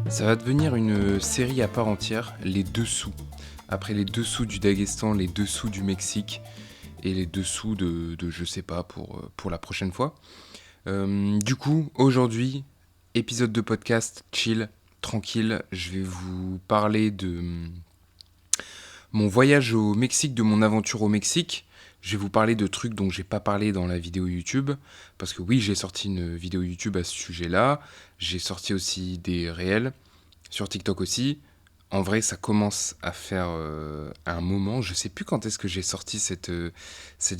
Ça va devenir une série à part entière, les dessous. Après les dessous du Daghestan, les dessous du Mexique et les dessous de je sais pas pour la prochaine fois. Du coup, aujourd'hui, épisode de podcast chill, tranquille. Je vais vous parler de mon voyage au Mexique, de mon aventure au Mexique. Je vais vous parler de trucs dont j'ai pas parlé dans la vidéo YouTube. Parce que oui, j'ai sorti une vidéo YouTube à ce sujet-là. J'ai sorti aussi des réels sur TikTok aussi. En vrai, ça commence à faire un moment. Je sais plus quand est-ce que j'ai sorti cette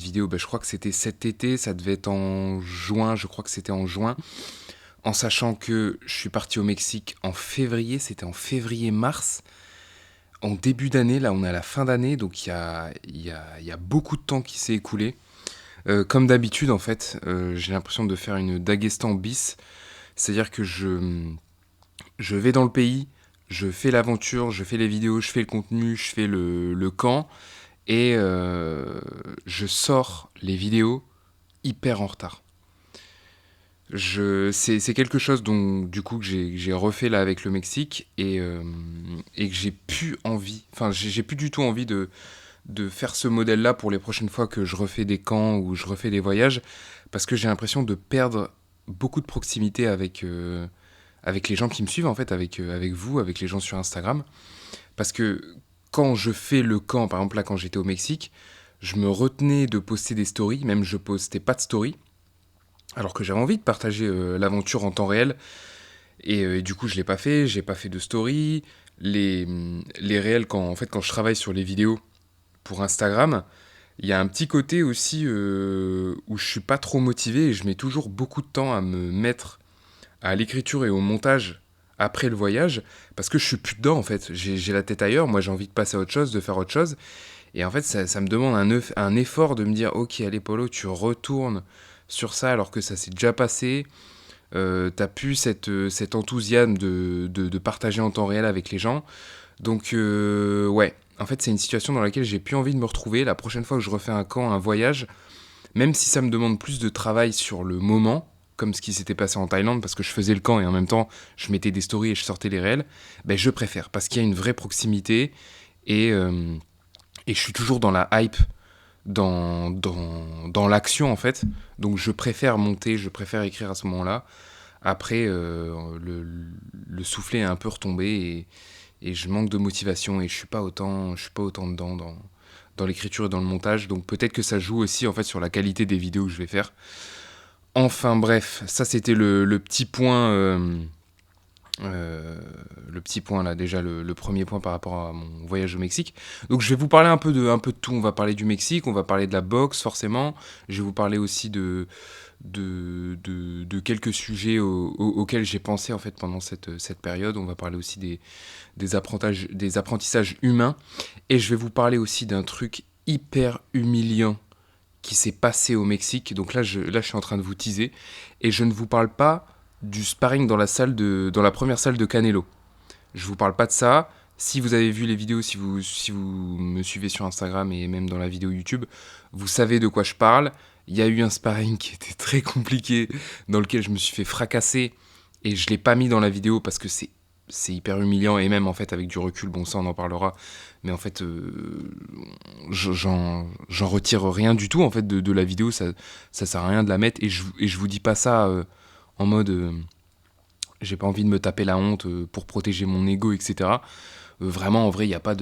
vidéo. Je crois que c'était cet été. Ça devait être en juin. Je crois que c'était en juin. En sachant que je suis parti au Mexique en février. C'était en février-mars. En début d'année, là, on est à la fin d'année. Donc, il y a beaucoup de temps qui s'est écoulé. Comme d'habitude, en fait, j'ai l'impression de faire une Daghestan bis. C'est-à-dire que je vais dans le pays, je fais l'aventure, je fais les vidéos, je fais le contenu, je fais le camp, et je sors les vidéos hyper en retard. C'est quelque chose dont, du coup, que j'ai refait là avec le Mexique, et que j'ai plus envie, enfin j'ai plus du tout envie de faire ce modèle-là pour les prochaines fois que je refais des camps ou je refais des voyages, parce que j'ai l'impression de perdre beaucoup de proximité avec les gens qui me suivent, en fait, avec vous, avec les gens sur Instagram. Parce que quand je fais le camp, par exemple là quand j'étais au Mexique, je me retenais de poster des stories, même je postais pas de stories, alors que j'avais envie de partager l'aventure en temps réel. Et du coup je l'ai pas fait, j'ai pas fait de story. Les réels, quand je travaille sur les vidéos pour Instagram, il y a un petit côté aussi où je suis pas trop motivé et je mets toujours beaucoup de temps à me mettre à l'écriture et au montage après le voyage, parce que je suis plus dedans en fait. J'ai la tête ailleurs, moi j'ai envie de passer à autre chose, de faire autre chose. Et en fait, ça me demande un effort de me dire, ok, allez Polo, tu retournes sur ça alors que ça s'est déjà passé. T'as plus cet enthousiasme de partager en temps réel avec les gens. Donc, ouais, en fait, c'est une situation dans laquelle j'ai plus envie de me retrouver. La prochaine fois que je refais un camp, un voyage, même si ça me demande plus de travail sur le moment, comme ce qui s'était passé en Thaïlande, parce que je faisais le camp et en même temps je mettais des stories et je sortais les réels, je préfère, parce qu'il y a une vraie proximité et je suis toujours dans la hype, dans l'action en fait. Donc je préfère monter, je préfère écrire à ce moment-là. Après, le soufflet est un peu retombé et je manque de motivation et je suis pas autant dedans dans l'écriture et dans le montage. Donc peut-être que ça joue aussi en fait sur la qualité des vidéos que je vais faire. Enfin bref, ça c'était le petit point. Le petit point là, déjà le premier point par rapport à mon voyage au Mexique. Donc je vais vous parler un peu de tout. On va parler du Mexique, on va parler de la boxe forcément. Je vais vous parler aussi de quelques sujets auxquels j'ai pensé en fait pendant cette période. On va parler aussi des apprentissages humains. Et je vais vous parler aussi d'un truc hyper humiliant qui s'est passé au Mexique. Donc là, je suis en train de vous teaser. Et je ne vous parle pas du sparring dans la première salle de Canelo. Je vous parle pas de ça. Si vous avez vu les vidéos, si vous me suivez sur Instagram et même dans la vidéo YouTube, vous savez de quoi je parle. Il y a eu un sparring qui était très compliqué, dans lequel je me suis fait fracasser et je l'ai pas mis dans la vidéo parce que c'est hyper humiliant et même en fait avec du recul, bon ça on en parlera, mais en fait j'en retire rien du tout en fait de la vidéo, ça sert à rien de la mettre et je vous dis pas ça en mode j'ai pas envie de me taper la honte pour protéger mon ego, etc. Vraiment, en vrai, il y a pas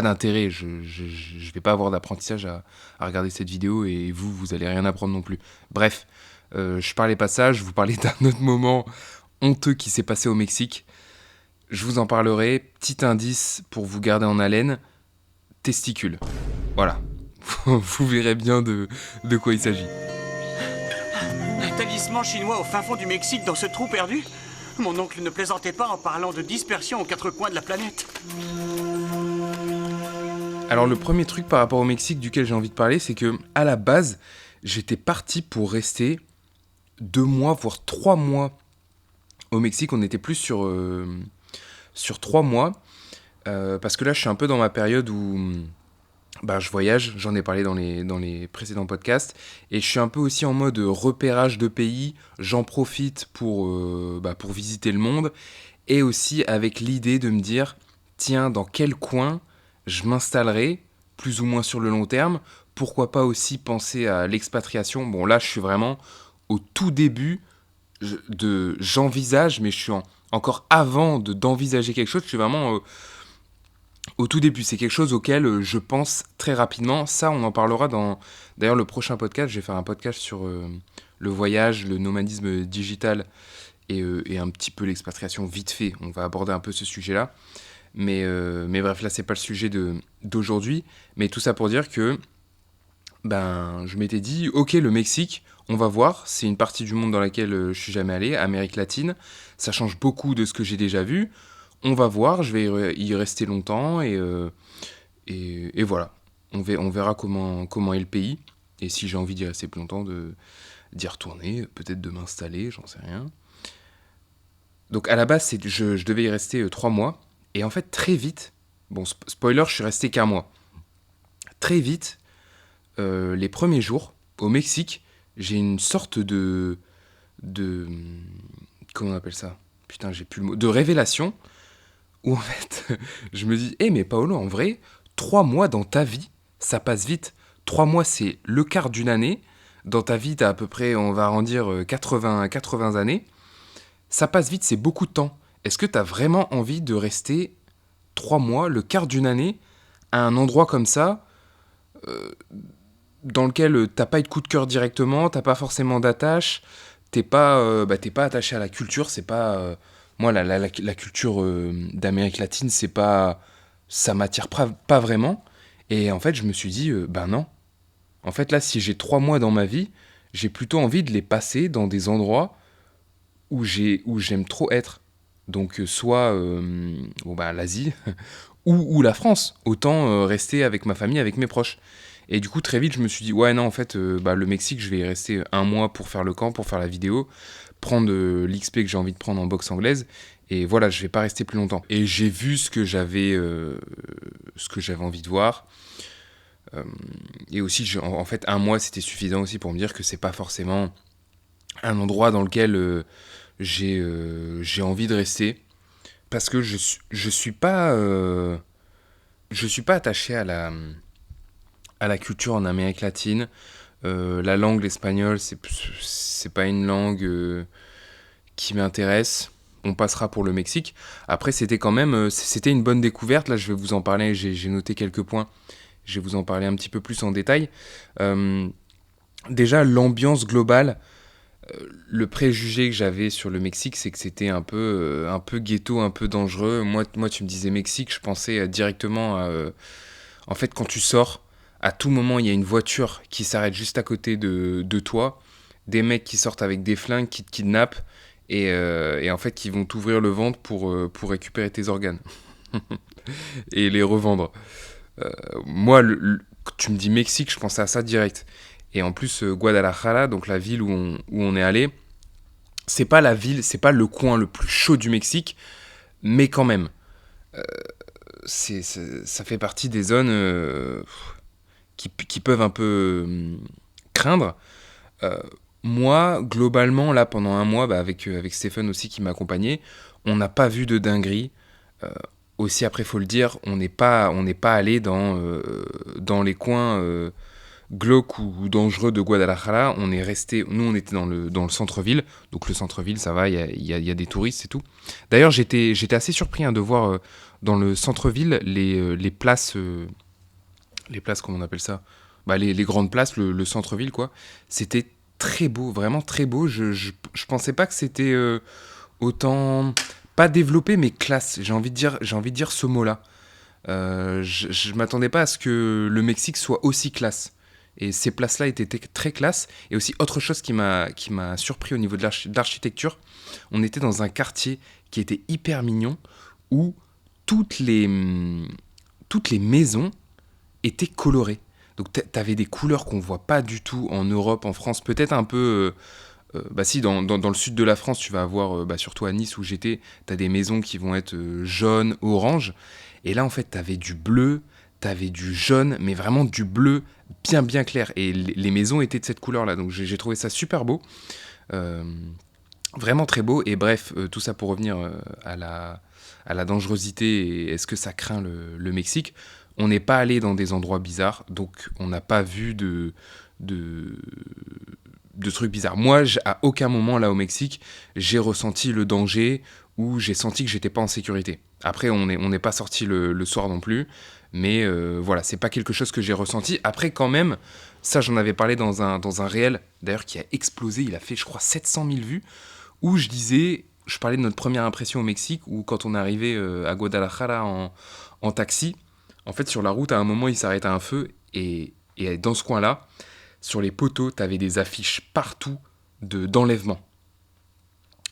d'intérêt. Je vais pas avoir d'apprentissage à regarder cette vidéo et vous allez rien apprendre non plus. Bref, je parlais pas ça, je vous parlais d'un autre moment honteux qui s'est passé au Mexique. Je vous en parlerai. Petit indice pour vous garder en haleine, testicules. Voilà. Vous verrez bien de quoi il s'agit. Un talisman chinois au fin fond du Mexique dans ce trou perdu? Mon oncle ne plaisantait pas en parlant de dispersion aux quatre coins de la planète. Alors le premier truc par rapport au Mexique duquel j'ai envie de parler, c'est que à la base, j'étais parti pour rester 2 mois, voire 3 mois au Mexique. On était plus sur 3 mois. Parce que là, je suis un peu dans ma période Bah, je voyage, j'en ai parlé dans les précédents podcasts, et je suis un peu aussi en mode repérage de pays, j'en profite pour visiter le monde, et aussi avec l'idée de me dire, tiens, dans quel coin je m'installerai, plus ou moins sur le long terme, pourquoi pas aussi penser à l'expatriation. Bon là je suis vraiment au tout début j'envisage, mais je suis encore avant d'envisager quelque chose, je suis vraiment au tout début. C'est quelque chose auquel je pense très rapidement. Ça, on en parlera dans d'ailleurs le prochain podcast. Je vais faire un podcast sur le voyage, le nomadisme digital et un petit peu l'expatriation vite fait. On va aborder un peu ce sujet-là. Mais bref, là, c'est pas le sujet d'aujourd'hui. Mais tout ça pour dire que je m'étais dit, ok, le Mexique, on va voir. C'est une partie du monde dans laquelle je suis jamais allé, Amérique latine. Ça change beaucoup de ce que j'ai déjà vu. On va voir, je vais y rester longtemps et voilà. On verra comment est le pays. Et si j'ai envie d'y rester plus longtemps, d'y retourner, peut-être de m'installer, j'en sais rien. Donc à la base, je devais y rester 3 mois. Et en fait, très vite, bon, spoiler, je suis resté qu'un mois. Très vite, les premiers jours, au Mexique, j'ai une sorte de. Comment on appelle ça? Putain, j'ai plus le mot. De révélation, où en fait, je me dis, mais Paolo, en vrai, 3 mois dans ta vie, ça passe vite. 3 mois, c'est le quart d'une année. Dans ta vie, t'as à peu près, on va arrondir 80 années. Ça passe vite, c'est beaucoup de temps. Est-ce que t'as vraiment envie de rester 3 mois, le quart d'une année, à un endroit comme ça, dans lequel t'as pas eu de coup de cœur directement, t'as pas forcément d'attache, t'es pas attaché à la culture, c'est pas... moi, la culture d'Amérique latine, c'est pas... Ça m'attire pas vraiment. Et en fait, je me suis dit, non. En fait, là, si j'ai 3 mois dans ma vie, j'ai plutôt envie de les passer dans des endroits où j'aime trop être. Donc, soit l'Asie ou la France. Autant rester avec ma famille, avec mes proches. Et du coup, très vite, je me suis dit, ouais, non, en fait, le Mexique, je vais y rester un mois pour faire le camp, pour faire la vidéo, prendre l'XP que j'ai envie de prendre en boxe anglaise. Et voilà, je vais pas rester plus longtemps. Et j'ai vu ce que j'avais envie de voir. Et aussi, en fait, un mois, c'était suffisant aussi pour me dire que c'est pas forcément un endroit dans lequel j'ai envie de rester. Parce que je suis pas attaché à la culture en Amérique latine. La langue, l'espagnol, c'est pas une langue qui m'intéresse. On passera pour le Mexique. Après, c'était une bonne découverte. Là, je vais vous en parler. J'ai noté quelques points. Je vais vous en parler un petit peu plus en détail. Déjà, l'ambiance globale, le préjugé que j'avais sur le Mexique, c'est que c'était un peu ghetto, un peu dangereux. Moi, tu me disais Mexique, je pensais directement à... en fait, quand tu sors, à tout moment, il y a une voiture qui s'arrête juste à côté de toi, des mecs qui sortent avec des flingues, qui te kidnappent, et en fait, qui vont t'ouvrir le ventre pour récupérer tes organes et les revendre. Moi, tu me dis Mexique, je pensais à ça direct. Et en plus, Guadalajara, donc la ville où on est allé, c'est pas la ville, c'est pas le coin le plus chaud du Mexique, mais quand même, ça fait partie des zones qui peuvent un peu craindre. Euh, Moi, globalement, là, pendant un mois, avec Stéphane aussi qui m'accompagnait, on n'a pas vu de dinguerie. Euh, Aussi, après, faut le dire, on n'est pas allé dans les coins glauques ou dangereux de Guadalajara. On est resté, nous, on était dans le centre-ville. Donc, le centre-ville, ça va, il y a des touristes, c'est tout. D'ailleurs, j'étais assez surpris de voir dans le centre-ville les places, comment on appelle ça? Les grandes places, le centre-ville, quoi. C'était très beau, vraiment très beau. Je pensais pas que c'était autant, pas développé, mais classe. J'ai envie de dire ce mot-là. Je m'attendais pas à ce que le Mexique soit aussi classe. Et ces places-là étaient très classe. Et aussi, autre chose qui m'a surpris au niveau de l'architecture, on était dans un quartier qui était hyper mignon, où toutes les, toutes les maisons étaient colorées. Donc t'avais des couleurs qu'on voit pas du tout en Europe, en France, peut-être un peu... si, dans le sud de la France, tu vas avoir, surtout à Nice où j'étais, t'as des maisons qui vont être jaunes, oranges. Et là, en fait, t'avais du bleu, t'avais du jaune, mais vraiment du bleu bien clair. Et les maisons étaient de cette couleur-là. Donc j'ai trouvé ça super beau. Euh, Vraiment très beau. Et bref, tout ça pour revenir à la dangerosité et est-ce que ça craint le Mexique. On n'est pas allé dans des endroits bizarres, donc on n'a pas vu de, de trucs bizarres. Moi, à aucun moment là au Mexique, j'ai ressenti le danger ou j'ai senti que j'étais pas en sécurité. Après, on n'est pas sorti le soir non plus, mais voilà, c'est pas quelque chose que j'ai ressenti. Après, quand même, ça j'en avais parlé dans un réel, d'ailleurs qui a explosé, il a fait je crois 700 000 vues, où je parlais de notre première impression au Mexique, où quand on est arrivé à Guadalajara en taxi, en fait sur la route à un moment il s'arrête à un feu et dans ce coin-là, sur les poteaux, t'avais des affiches partout d'enlèvement.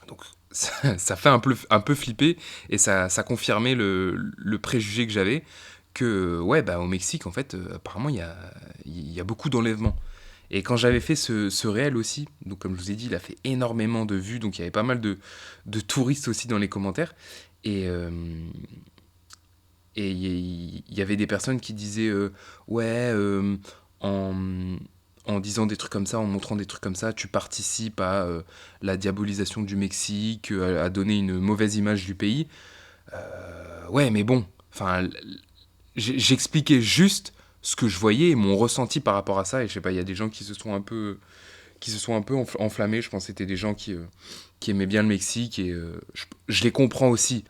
Donc ça fait un peu flipper et ça confirmait le préjugé que j'avais que ouais bah au Mexique en fait apparemment il y a beaucoup d'enlèvements. Et quand j'avais fait ce réel aussi, donc comme je vous ai dit, il a fait énormément de vues, donc il y avait pas mal de touristes aussi dans les commentaires. Et il y avait des personnes qui disaient ouais, en, en disant des trucs comme ça, en montrant des trucs comme ça, tu participes à la diabolisation du Mexique, à donner une mauvaise image du pays. Ouais, mais bon, enfin, j'expliquais juste ce que je voyais et mon ressenti par rapport à ça. Et je sais pas, il y a des gens qui se sont un peu enflammés. Je pense que c'était des gens qui aimaient bien le Mexique et je les comprends aussi.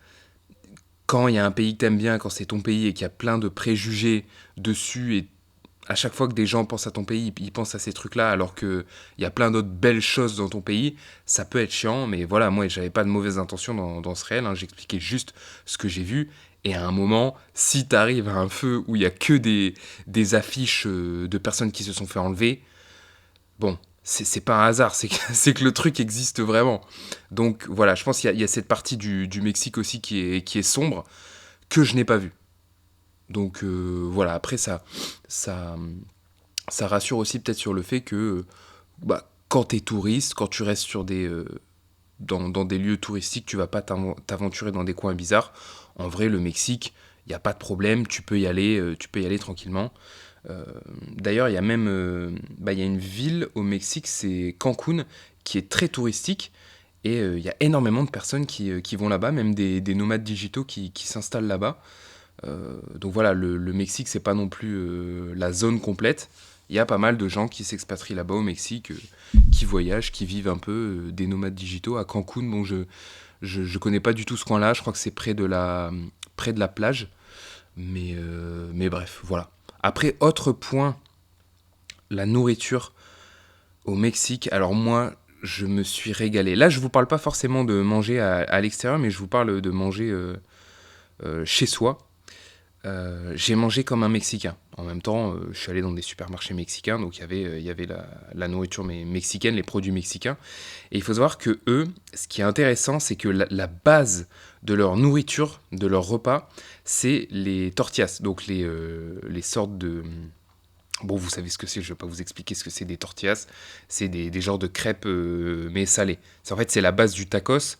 Quand il y a un pays que t'aimes bien, quand c'est ton pays et qu'il y a plein de préjugés dessus et à chaque fois que des gens pensent à ton pays, ils pensent à ces trucs-là, alors qu'il y a plein d'autres belles choses dans ton pays, ça peut être chiant, mais voilà, moi, j'avais pas de mauvaises intentions dans ce réel, hein, j'expliquais juste ce que j'ai vu, et à un moment, si t'arrives à un feu où il y a que des affiches de personnes qui se sont fait enlever, bon, c'est pas un hasard, c'est que le truc existe vraiment. Donc voilà, je pense qu'il y a cette partie du Mexique aussi qui est sombre, que je n'ai pas vue. Donc voilà, après ça, ça rassure aussi peut-être sur le fait que bah, quand t'es touriste, quand tu restes dans des lieux touristiques, tu vas pas t'aventurer dans des coins bizarres. En vrai, le Mexique, il n'y a pas de problème, tu peux y aller tranquillement. Euh, D'ailleurs, il y a même il y a une ville au Mexique, c'est Cancun, qui est très touristique. Et il y a énormément de personnes qui vont là-bas, même des nomades digitaux qui s'installent là-bas. Donc voilà, le Mexique, c'est pas non plus la zone complète. Il y a pas mal de gens qui s'expatrient là-bas au Mexique, qui voyagent, qui vivent un peu des nomades digitaux. À Cancun, bon, je connais pas du tout ce coin-là. Je crois que c'est près de la plage. Mais bref, voilà. Après, autre point, la nourriture au Mexique. Alors moi, je me suis régalé. Là, je vous parle pas forcément de manger à l'extérieur, mais je vous parle de manger chez soi. J'ai mangé comme un Mexicain. En même temps, je suis allé dans des supermarchés mexicains, donc il y avait la nourriture mexicaine, les produits mexicains. Et il faut savoir que eux, ce qui est intéressant, c'est que la base de leur nourriture, de leur repas, c'est les tortillas, donc les sortes de... Bon, vous savez ce que c'est, je ne vais pas vous expliquer ce que c'est des tortillas. C'est des genres de crêpes, mais salées. En fait, c'est la base du tacos.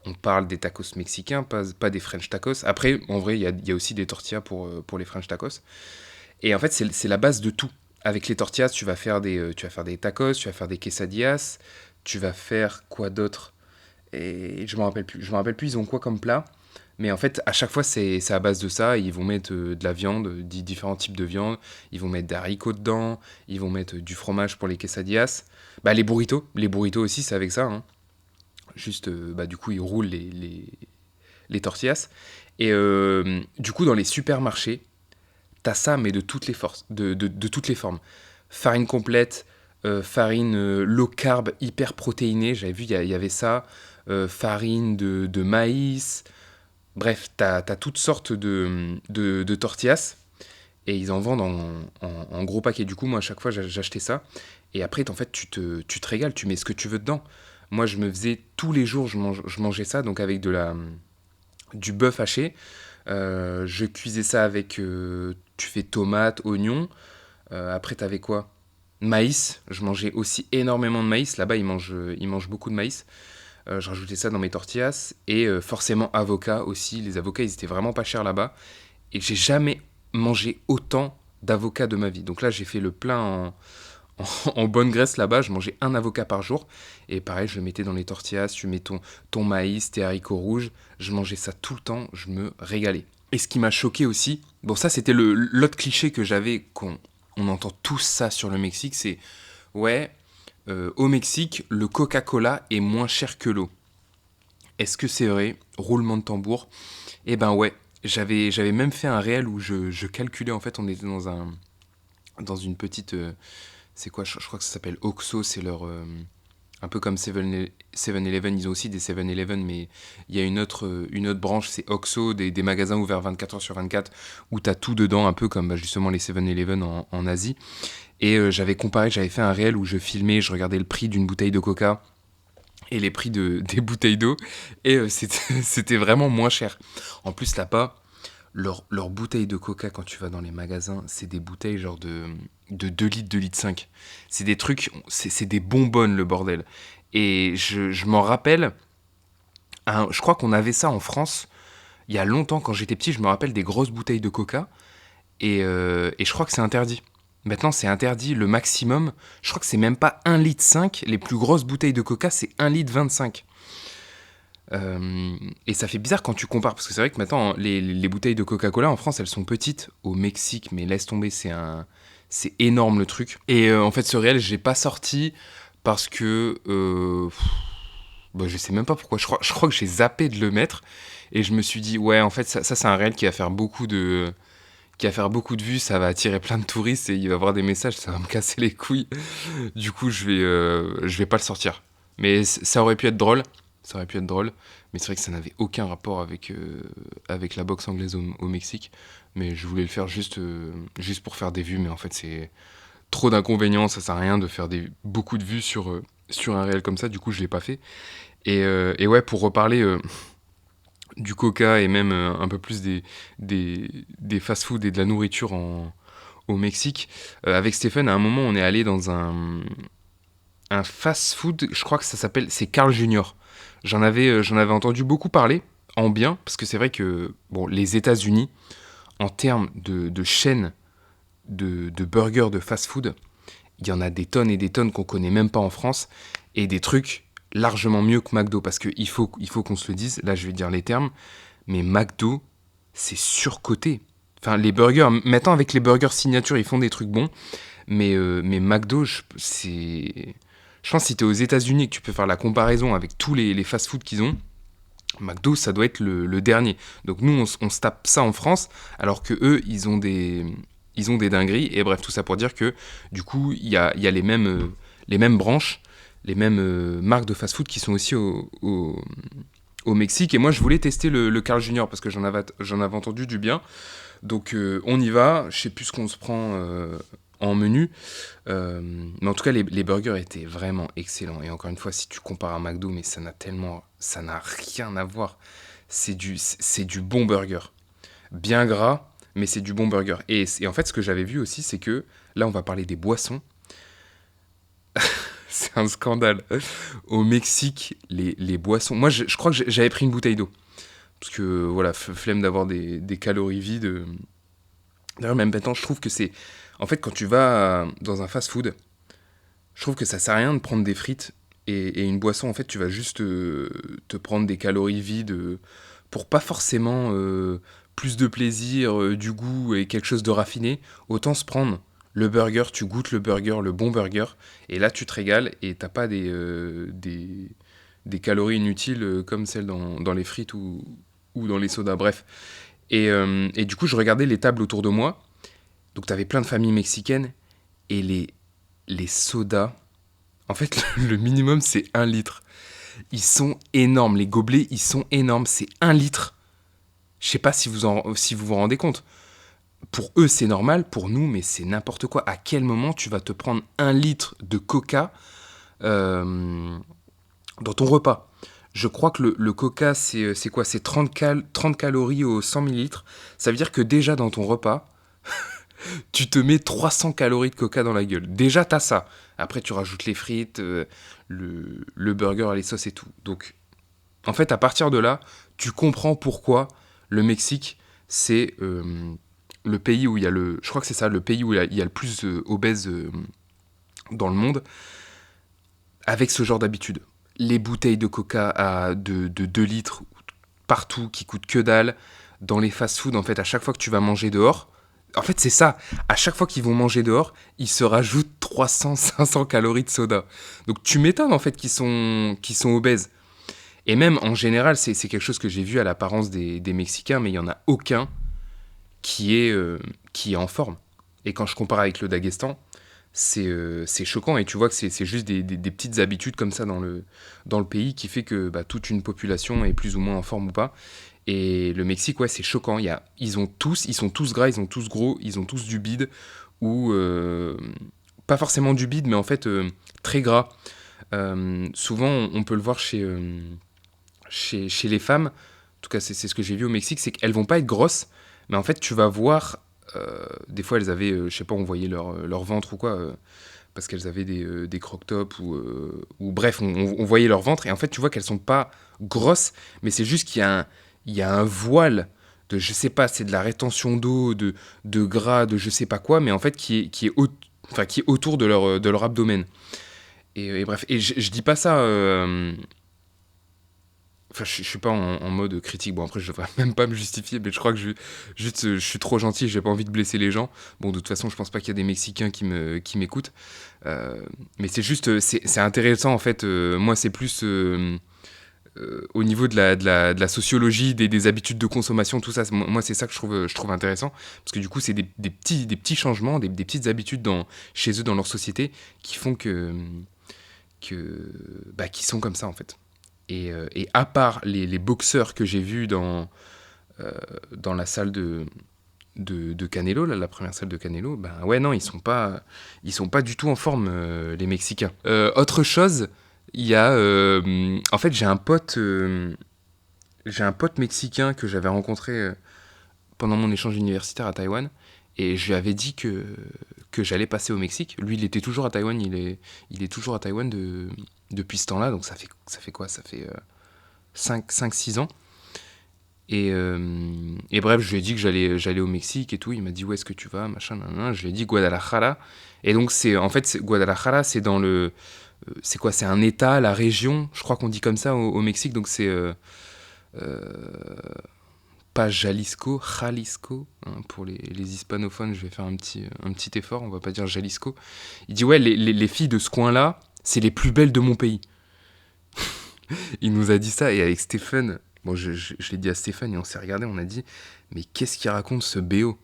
On parle des tacos mexicains, pas des French tacos. Après, en vrai, il y a aussi des tortillas pour les French tacos. Et en fait, c'est la base de tout. Avec les tortillas, tu vas faire des tacos, tu vas faire des quesadillas, tu vas faire quoi d'autre? Et je me rappelle plus. Je me rappelle plus, ils ont quoi comme plat? Mais en fait, à chaque fois, c'est à base de ça. Ils vont mettre de la viande, différents types de viande. Ils vont mettre des haricots dedans. Ils vont mettre du fromage pour les quesadillas. Bah, les burritos aussi, c'est avec ça, hein. Juste, du coup, ils roulent les tortillas. Et du coup, dans les supermarchés, t'as ça, mais de toutes les forces, de toutes les formes. Farine complète, farine low carb, hyper protéinée. J'avais vu, il y avait ça. Farine de maïs. Bref, t'as toutes sortes de tortillas. Et ils en vendent en gros paquets. Du coup, moi, à chaque fois, j'achetais ça. Et après, en fait, tu te régales. Tu mets ce que tu veux dedans. Moi, je me faisais tous les jours, je mangeais ça, donc avec du bœuf haché. Je cuisais ça avec, tu fais tomate, oignon. Après, t'avais quoi? Maïs. Je mangeais aussi énormément de maïs. Là-bas, ils mangent beaucoup de maïs. Je rajoutais ça dans mes tortillas. Et forcément, avocat aussi. Les avocats, ils étaient vraiment pas chers là-bas. Et j'ai jamais mangé autant d'avocats de ma vie. Donc là, j'ai fait le plein en bonne graisse là-bas. Je mangeais un avocat par jour. Et pareil, je le mettais dans les tortillas. Tu mets ton maïs, tes haricots rouges. Je mangeais ça tout le temps. Je me régalais. Et ce qui m'a choqué aussi, bon, ça, c'était l'autre cliché que j'avais, on entend tous ça sur le Mexique, c'est ouais, au Mexique, le Coca-Cola est moins cher que l'eau. Est-ce que c'est vrai? Roulement de tambour. Eh ben ouais, j'avais même fait un réel où je calculais, en fait, on était dans une petite... c'est quoi? Je crois que ça s'appelle Oxxo, c'est leur... un peu comme 7-Eleven, ils ont aussi des 7-Eleven, mais il y a une autre branche, c'est Oxxo, des magasins ouverts 24 heures sur 24, où tu as tout dedans, un peu comme justement les 7-Eleven en Asie. Et j'avais fait un réel où je filmais, je regardais le prix d'une bouteille de Coca et les prix des bouteilles d'eau, et c'était vraiment moins cher. En plus, là-bas, leurs bouteilles de Coca, quand tu vas dans les magasins, c'est des bouteilles genre de 2 litres, 2 litres 5. C'est des trucs, c'est des bonbonnes, le bordel. Et je m'en rappelle, je crois qu'on avait ça en France, il y a longtemps, quand j'étais petit, je me rappelle des grosses bouteilles de Coca, et je crois que c'est interdit. Maintenant, c'est interdit, le maximum, je crois que c'est même pas 1 litre 5, les plus grosses bouteilles de Coca, c'est 1 litre 25. Et ça fait bizarre quand tu compares, parce que c'est vrai que maintenant, les bouteilles de Coca-Cola en France, elles sont petites. Au Mexique, mais laisse tomber, c'est énorme le truc. Et en fait, ce réel, j'ai pas sorti parce que... bah, je sais même pas pourquoi. Je crois que j'ai zappé de le mettre. Et je me suis dit, ouais, en fait, ça c'est un réel qui va faire beaucoup de vues, ça va attirer plein de touristes et il va avoir des messages, ça va me casser les couilles. Du coup, je vais pas le sortir. Mais ça aurait pu être drôle. Ça aurait pu être drôle, mais c'est vrai que ça n'avait aucun rapport avec la boxe anglaise au Mexique. Mais je voulais le faire juste pour faire des vues, mais en fait c'est trop d'inconvénients, ça sert à rien de faire beaucoup de vues sur un réel comme ça, du coup je l'ai pas fait. Et ouais, pour reparler du coca et même un peu plus des fast-food et de la nourriture au Mexique, avec Stéphane, à un moment on est allé dans un fast-food, je crois que c'est Carl Junior. J'en avais entendu beaucoup parler, en bien, parce que c'est vrai que bon, les États-Unis, en termes de chaînes de burgers, de fast-food, il y en a des tonnes et des tonnes qu'on connaît même pas en France, et des trucs largement mieux que McDo, parce qu'il faut qu'on se le dise, là je vais dire les termes, mais McDo, c'est surcoté. Enfin, les burgers, maintenant avec les burgers signature, ils font des trucs bons, mais McDo, je pense que si t'es aux États-Unis et que tu peux faire la comparaison avec tous les fast-food qu'ils ont, McDo, ça doit être le dernier. Donc nous, on se tape ça en France, alors que eux, ils ont des dingueries. Et bref, tout ça pour dire que du coup, il y a les mêmes branches, les mêmes marques de fast-food qui sont aussi au Mexique. Et moi, je voulais tester le Carl Junior parce que j'en avais entendu du bien. Donc on y va. Je sais plus ce qu'on se prend en menu. Mais en tout cas, les burgers étaient vraiment excellents. Et encore une fois, si tu compares à McDo, mais ça n'a rien à voir. C'est du bon burger. Bien gras, mais c'est du bon burger. Et en fait, ce que j'avais vu aussi, c'est que, là, on va parler des boissons. C'est un scandale. Au Mexique, les boissons... Moi, je crois que j'avais pris une bouteille d'eau. Parce que, voilà, flemme d'avoir des calories vides. D'ailleurs, même maintenant, je trouve que c'est... En fait, quand tu vas dans un fast-food, je trouve que ça sert à rien de prendre des frites et une boisson. En fait, tu vas juste te prendre des calories vides pour pas forcément plus de plaisir, du goût et quelque chose de raffiné. Autant se prendre le burger, tu goûtes le burger, le bon burger, et là, tu te régales et t'as pas des calories inutiles comme celles dans les frites ou dans les sodas. Bref. Et du coup, je regardais les tables autour de moi. Donc, t'avais plein de familles mexicaines. Et les sodas, en fait, le minimum, c'est 1 litre. Ils sont énormes. Les gobelets, ils sont énormes. C'est 1 litre. Je sais pas si vous vous rendez compte. Pour eux, c'est normal. Pour nous, mais c'est n'importe quoi. À quel moment tu vas te prendre 1 litre de coca dans ton repas? Je crois que le coca, c'est quoi? C'est 30 calories au 100 millilitres. Ça veut dire que déjà dans ton repas, tu te mets 300 calories de coca dans la gueule. Déjà, t'as ça. Après, tu rajoutes les frites, le burger, les sauces et tout. Donc, en fait, à partir de là, tu comprends pourquoi le Mexique, c'est le pays où il y a je crois que c'est ça, le pays où il y a le plus obèses dans le monde, avec ce genre d'habitude. Les bouteilles de coca de 2 litres partout qui coûtent que dalle. Dans les fast-food, en fait, à chaque fois que tu vas manger dehors, en fait, c'est ça. À chaque fois qu'ils vont manger dehors, ils se rajoutent 300-500 calories de soda. Donc tu m'étonnes, en fait, qu'ils sont obèses. Et même, en général, c'est quelque chose que j'ai vu à l'apparence des Mexicains, mais il n'y en a aucun qui est en forme. Et quand je compare avec le Daghestan, c'est choquant. Et tu vois que c'est juste des petites habitudes comme ça dans le pays qui fait que toute une population est plus ou moins en forme ou pas. Et le Mexique, ouais, c'est choquant. Ils sont tous gras, ils sont tous gros, ils ont tous du bide, ou pas forcément du bide, mais en fait très gras. Souvent, on peut le voir chez les femmes, en tout cas c'est ce que j'ai vu au Mexique, c'est qu'elles vont pas être grosses, mais en fait tu vas voir, des fois elles avaient, je sais pas, on voyait leur ventre ou quoi, parce qu'elles avaient des croc-tops, ou bref, on voyait leur ventre, et en fait tu vois qu'elles sont pas grosses, mais c'est juste qu'il y a un voile de, je sais pas, c'est de la rétention d'eau, de gras, de je sais pas quoi, mais en fait qui est autour de leur abdomen. Et bref, et je dis pas ça... Enfin, je suis pas en mode critique. Bon, après, je devrais même pas me justifier, mais je crois que je suis trop gentil, j'ai pas envie de blesser les gens. Bon, de toute façon, je pense pas qu'il y a des Mexicains qui m'écoutent. Mais c'est juste, c'est intéressant, en fait. Moi, c'est plus au niveau de la sociologie, des habitudes de consommation, tout ça. Moi, c'est ça que je trouve intéressant. Parce que du coup, c'est des petits changements, des petites habitudes chez eux, dans leur société, qui font qu'ils sont comme ça, en fait. Et à part les boxeurs que j'ai vus dans la salle de Canelo, là, la première salle de Canelo, ben ouais, non, ils sont pas du tout en forme, les Mexicains. Autre chose, il y a... en fait, j'ai un pote mexicain que j'avais rencontré pendant mon échange universitaire à Taïwan, et je lui avais dit que j'allais passer au Mexique. Lui, il était toujours à Taïwan, il est toujours à Taïwan depuis ce temps-là, donc ça fait quoi? Ça fait 5-6 ans. Et bref, je lui ai dit que j'allais au Mexique et tout. Il m'a dit, où est-ce que tu vas, machin, nan. Je lui ai dit Guadalajara. Et donc, Guadalajara, c'est dans c'est quoi? C'est un état, la région, je crois qu'on dit comme ça au Mexique. Donc, c'est pas Jalisco, hein, pour les hispanophones, je vais faire un petit effort, on va pas dire Jalisco. Il dit, ouais, les filles de ce coin-là, c'est les plus belles de mon pays. Il nous a dit ça, et avec Stéphane, bon, je l'ai dit à Stéphane, et on s'est regardé, on a dit, mais qu'est-ce qu'il raconte ce BO?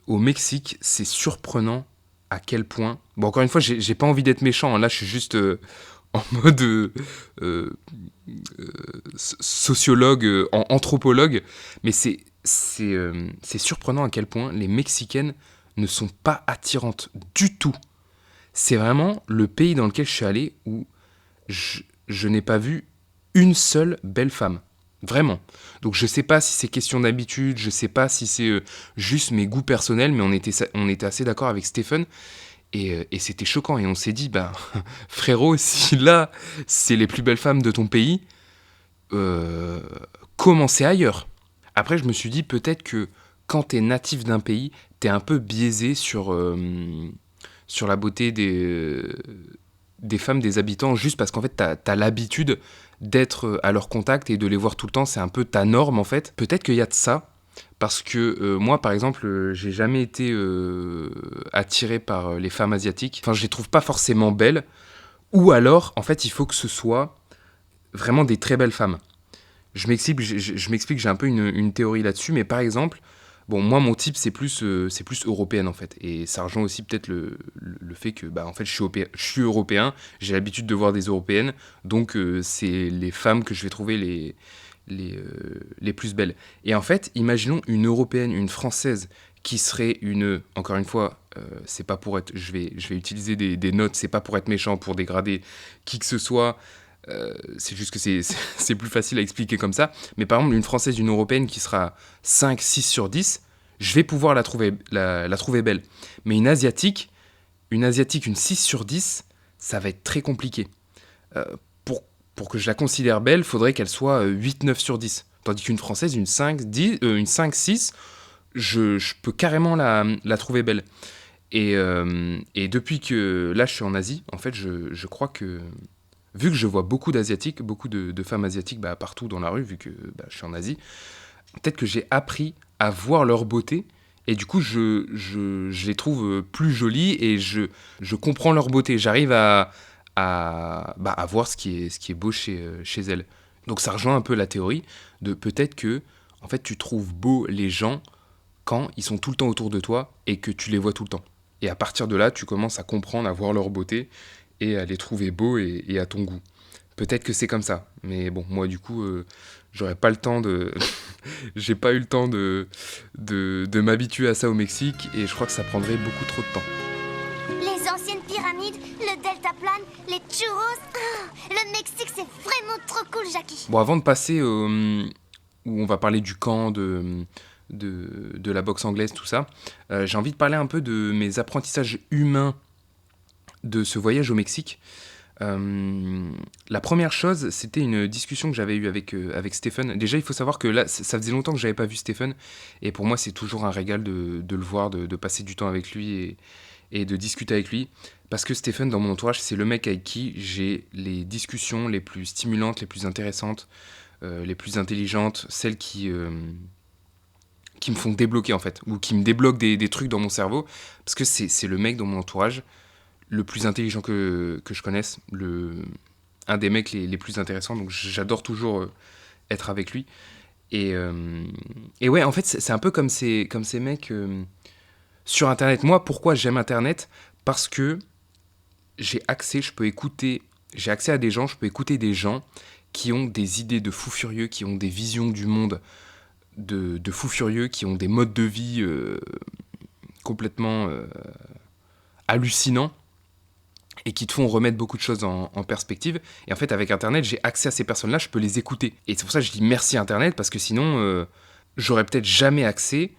Au Mexique, c'est surprenant à quel point... Bon, encore une fois, j'ai pas envie d'être méchant, hein, là je suis juste en mode sociologue, anthropologue, mais c'est surprenant à quel point les Mexicaines ne sont pas attirantes du tout. C'est vraiment le pays dans lequel je suis allé où je n'ai pas vu une seule belle femme. Vraiment. Donc je sais pas si c'est question d'habitude, je sais pas si c'est juste mes goûts personnels, mais on était assez d'accord avec Stephen, et c'était choquant. Et on s'est dit, frérot, si là, c'est les plus belles femmes de ton pays, commencez ailleurs. Après, je me suis dit, peut-être que quand t'es natif d'un pays, t'es un peu biaisé sur la beauté des femmes, des habitants, juste parce qu'en fait, t'as l'habitude d'être à leur contact et de les voir tout le temps, c'est un peu ta norme, en fait. Peut-être qu'il y a de ça, parce que moi, par exemple, j'ai jamais été attiré par les femmes asiatiques. Enfin, je les trouve pas forcément belles, ou alors, en fait, il faut que ce soit vraiment des très belles femmes. Je m'explique, j'ai un peu une théorie là-dessus, mais par exemple, bon, moi, mon type, c'est plus européenne, en fait. Et ça rejoint aussi peut-être le fait que, en fait, je suis européen, j'ai l'habitude de voir des européennes, donc c'est les femmes que je vais trouver les plus belles. Et en fait, imaginons une européenne, une française, qui serait encore une fois, c'est pas pour être, je vais utiliser des notes, c'est pas pour être méchant, pour dégrader qui que ce soit, c'est juste que c'est plus facile à expliquer comme ça. Mais par exemple, une Française, une Européenne qui sera 5, 6 sur 10, je vais pouvoir la trouver belle. Mais une Asiatique, une 6 sur 10, ça va être très compliqué. Pour que je la considère belle, il faudrait qu'elle soit 8, 9 sur 10. Tandis qu'une Française, une 5, 6, je peux carrément la trouver belle. Et depuis que là, je suis en Asie, en fait, je crois que, vu que je vois beaucoup d'Asiatiques, beaucoup de femmes asiatiques partout dans la rue, vu que je suis en Asie, peut-être que j'ai appris à voir leur beauté, et du coup, je les trouve plus jolies, et je comprends leur beauté. J'arrive à voir ce qui est beau chez elles. Donc ça rejoint un peu la théorie de peut-être que, en fait, tu trouves beau les gens quand ils sont tout le temps autour de toi et que tu les vois tout le temps. Et à partir de là, tu commences à comprendre, à voir leur beauté et à les trouver beaux et à ton goût. Peut-être que c'est comme ça, mais bon, moi du coup, j'aurais pas le temps de... J'ai pas eu le temps de m'habituer à ça au Mexique et je crois que ça prendrait beaucoup trop de temps. Les anciennes pyramides, le deltaplane, les churros. Le Mexique, c'est vraiment trop cool, Jackie. Bon, avant de passer où on va parler du camp, de la boxe anglaise, tout ça, j'ai envie de parler un peu de mes apprentissages humains de ce voyage au Mexique. La première chose, c'était une discussion que j'avais eue avec Stephen. Déjà, il faut savoir que là, ça faisait longtemps que j'avais pas vu Stephen, et pour moi, c'est toujours un régal de le voir, de passer du temps avec lui et de discuter avec lui. Parce que Stephen, dans mon entourage, c'est le mec avec qui j'ai les discussions les plus stimulantes, les plus intéressantes, les plus intelligentes, celles qui me font débloquer en fait, ou qui me débloquent des trucs dans mon cerveau, parce que c'est le mec dans mon entourage le plus intelligent que je connaisse, un des mecs les plus intéressants, donc j'adore toujours être avec lui. Et ouais, en fait, c'est un peu comme ces mecs sur Internet. Moi, pourquoi j'aime Internet ? Parce que j'ai accès à des gens, je peux écouter des gens qui ont des idées de fous furieux, qui ont des visions du monde de fous furieux, qui ont des modes de vie complètement hallucinants et qui te font remettre beaucoup de choses en perspective. Et en fait, avec Internet, j'ai accès à ces personnes-là, je peux les écouter. Et c'est pour ça que je dis merci Internet, parce que sinon, j'aurais peut-être jamais accès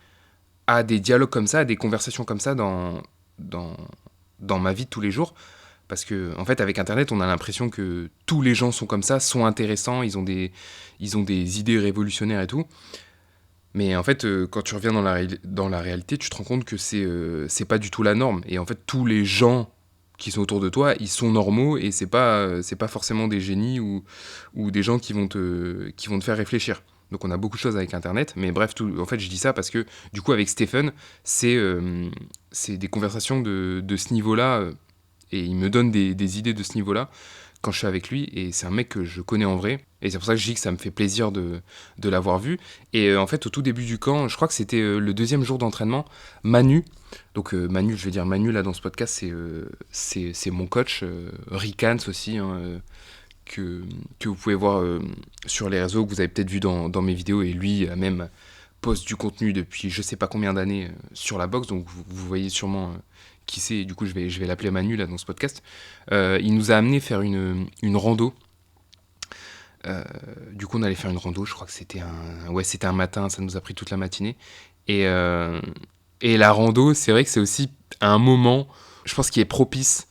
à des dialogues comme ça, à des conversations comme ça dans ma vie de tous les jours. Parce que, en fait, avec Internet, on a l'impression que tous les gens sont comme ça, sont intéressants, ils ont des idées révolutionnaires et tout. Mais en fait, quand tu reviens dans la réalité, tu te rends compte que c'est pas du tout la norme. Et en fait, tous les gens qui sont autour de toi, ils sont normaux et c'est pas forcément des génies ou des gens qui vont te faire réfléchir. Donc on a beaucoup de choses avec Internet, mais bref, en fait je dis ça parce que du coup avec Stephen, c'est des conversations de ce niveau-là et il me donne des idées de ce niveau-là quand je suis avec lui, et c'est un mec que je connais en vrai, et c'est pour ça que je dis que ça me fait plaisir de l'avoir vu. Et en fait, au tout début du camp, je crois que c'était le deuxième jour d'entraînement, Manu, donc Manu, je vais dire Manu là dans ce podcast, c'est mon coach, Ricans aussi, hein, que vous pouvez voir sur les réseaux, que vous avez peut-être vu dans mes vidéos, et lui même poste du contenu depuis je sais pas combien d'années sur la boxe, donc vous voyez sûrement qui c'est, et du coup je vais l'appeler Manu là dans ce podcast. Il nous a amené faire une rando. Du coup on allait faire une rando, je crois que c'était un matin, ça nous a pris toute la matinée. Et la rando, c'est vrai que c'est aussi un moment, je pense, qui est propice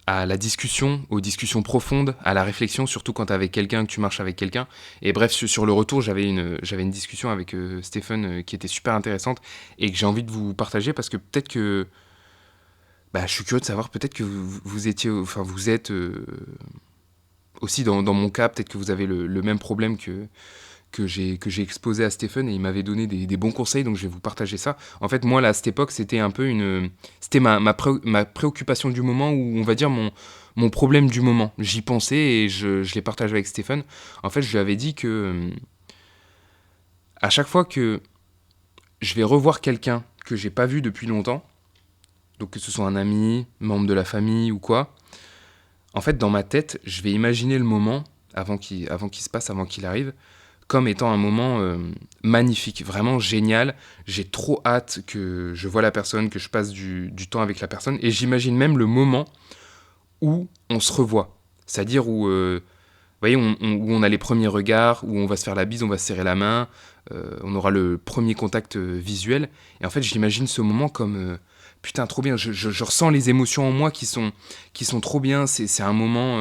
à la discussion, aux discussions profondes, à la réflexion, surtout quand t'es avec quelqu'un, que tu marches avec quelqu'un. Et bref, sur le retour, j'avais une discussion avec Stephen qui était super intéressante et que j'ai envie de vous partager, parce que peut-être que je suis curieux de savoir, peut-être que vous êtes aussi dans mon cas, peut-être que vous avez le même problème que j'ai exposé à Stephen, et il m'avait donné des bons conseils, donc je vais vous partager ça. En fait, moi, là, à cette époque, c'était un peu c'était ma préoccupation du moment, ou on va dire mon problème du moment. J'y pensais et je l'ai partagé avec Stephen. En fait, je lui avais dit que à chaque fois que je vais revoir quelqu'un que j'ai pas vu depuis longtemps, donc que ce soit un ami, membre de la famille ou quoi, en fait, dans ma tête, je vais imaginer le moment, avant qu'il se passe, avant qu'il arrive, comme étant un moment magnifique, vraiment génial. J'ai trop hâte que je voie la personne, que je passe du temps avec la personne, et j'imagine même le moment où on se revoit. C'est-à-dire où, vous voyez, où on a les premiers regards, où on va se faire la bise, on va se serrer la main, on aura le premier contact visuel. Et en fait, j'imagine ce moment comme... putain, trop bien, je ressens les émotions en moi qui sont trop bien. C'est un moment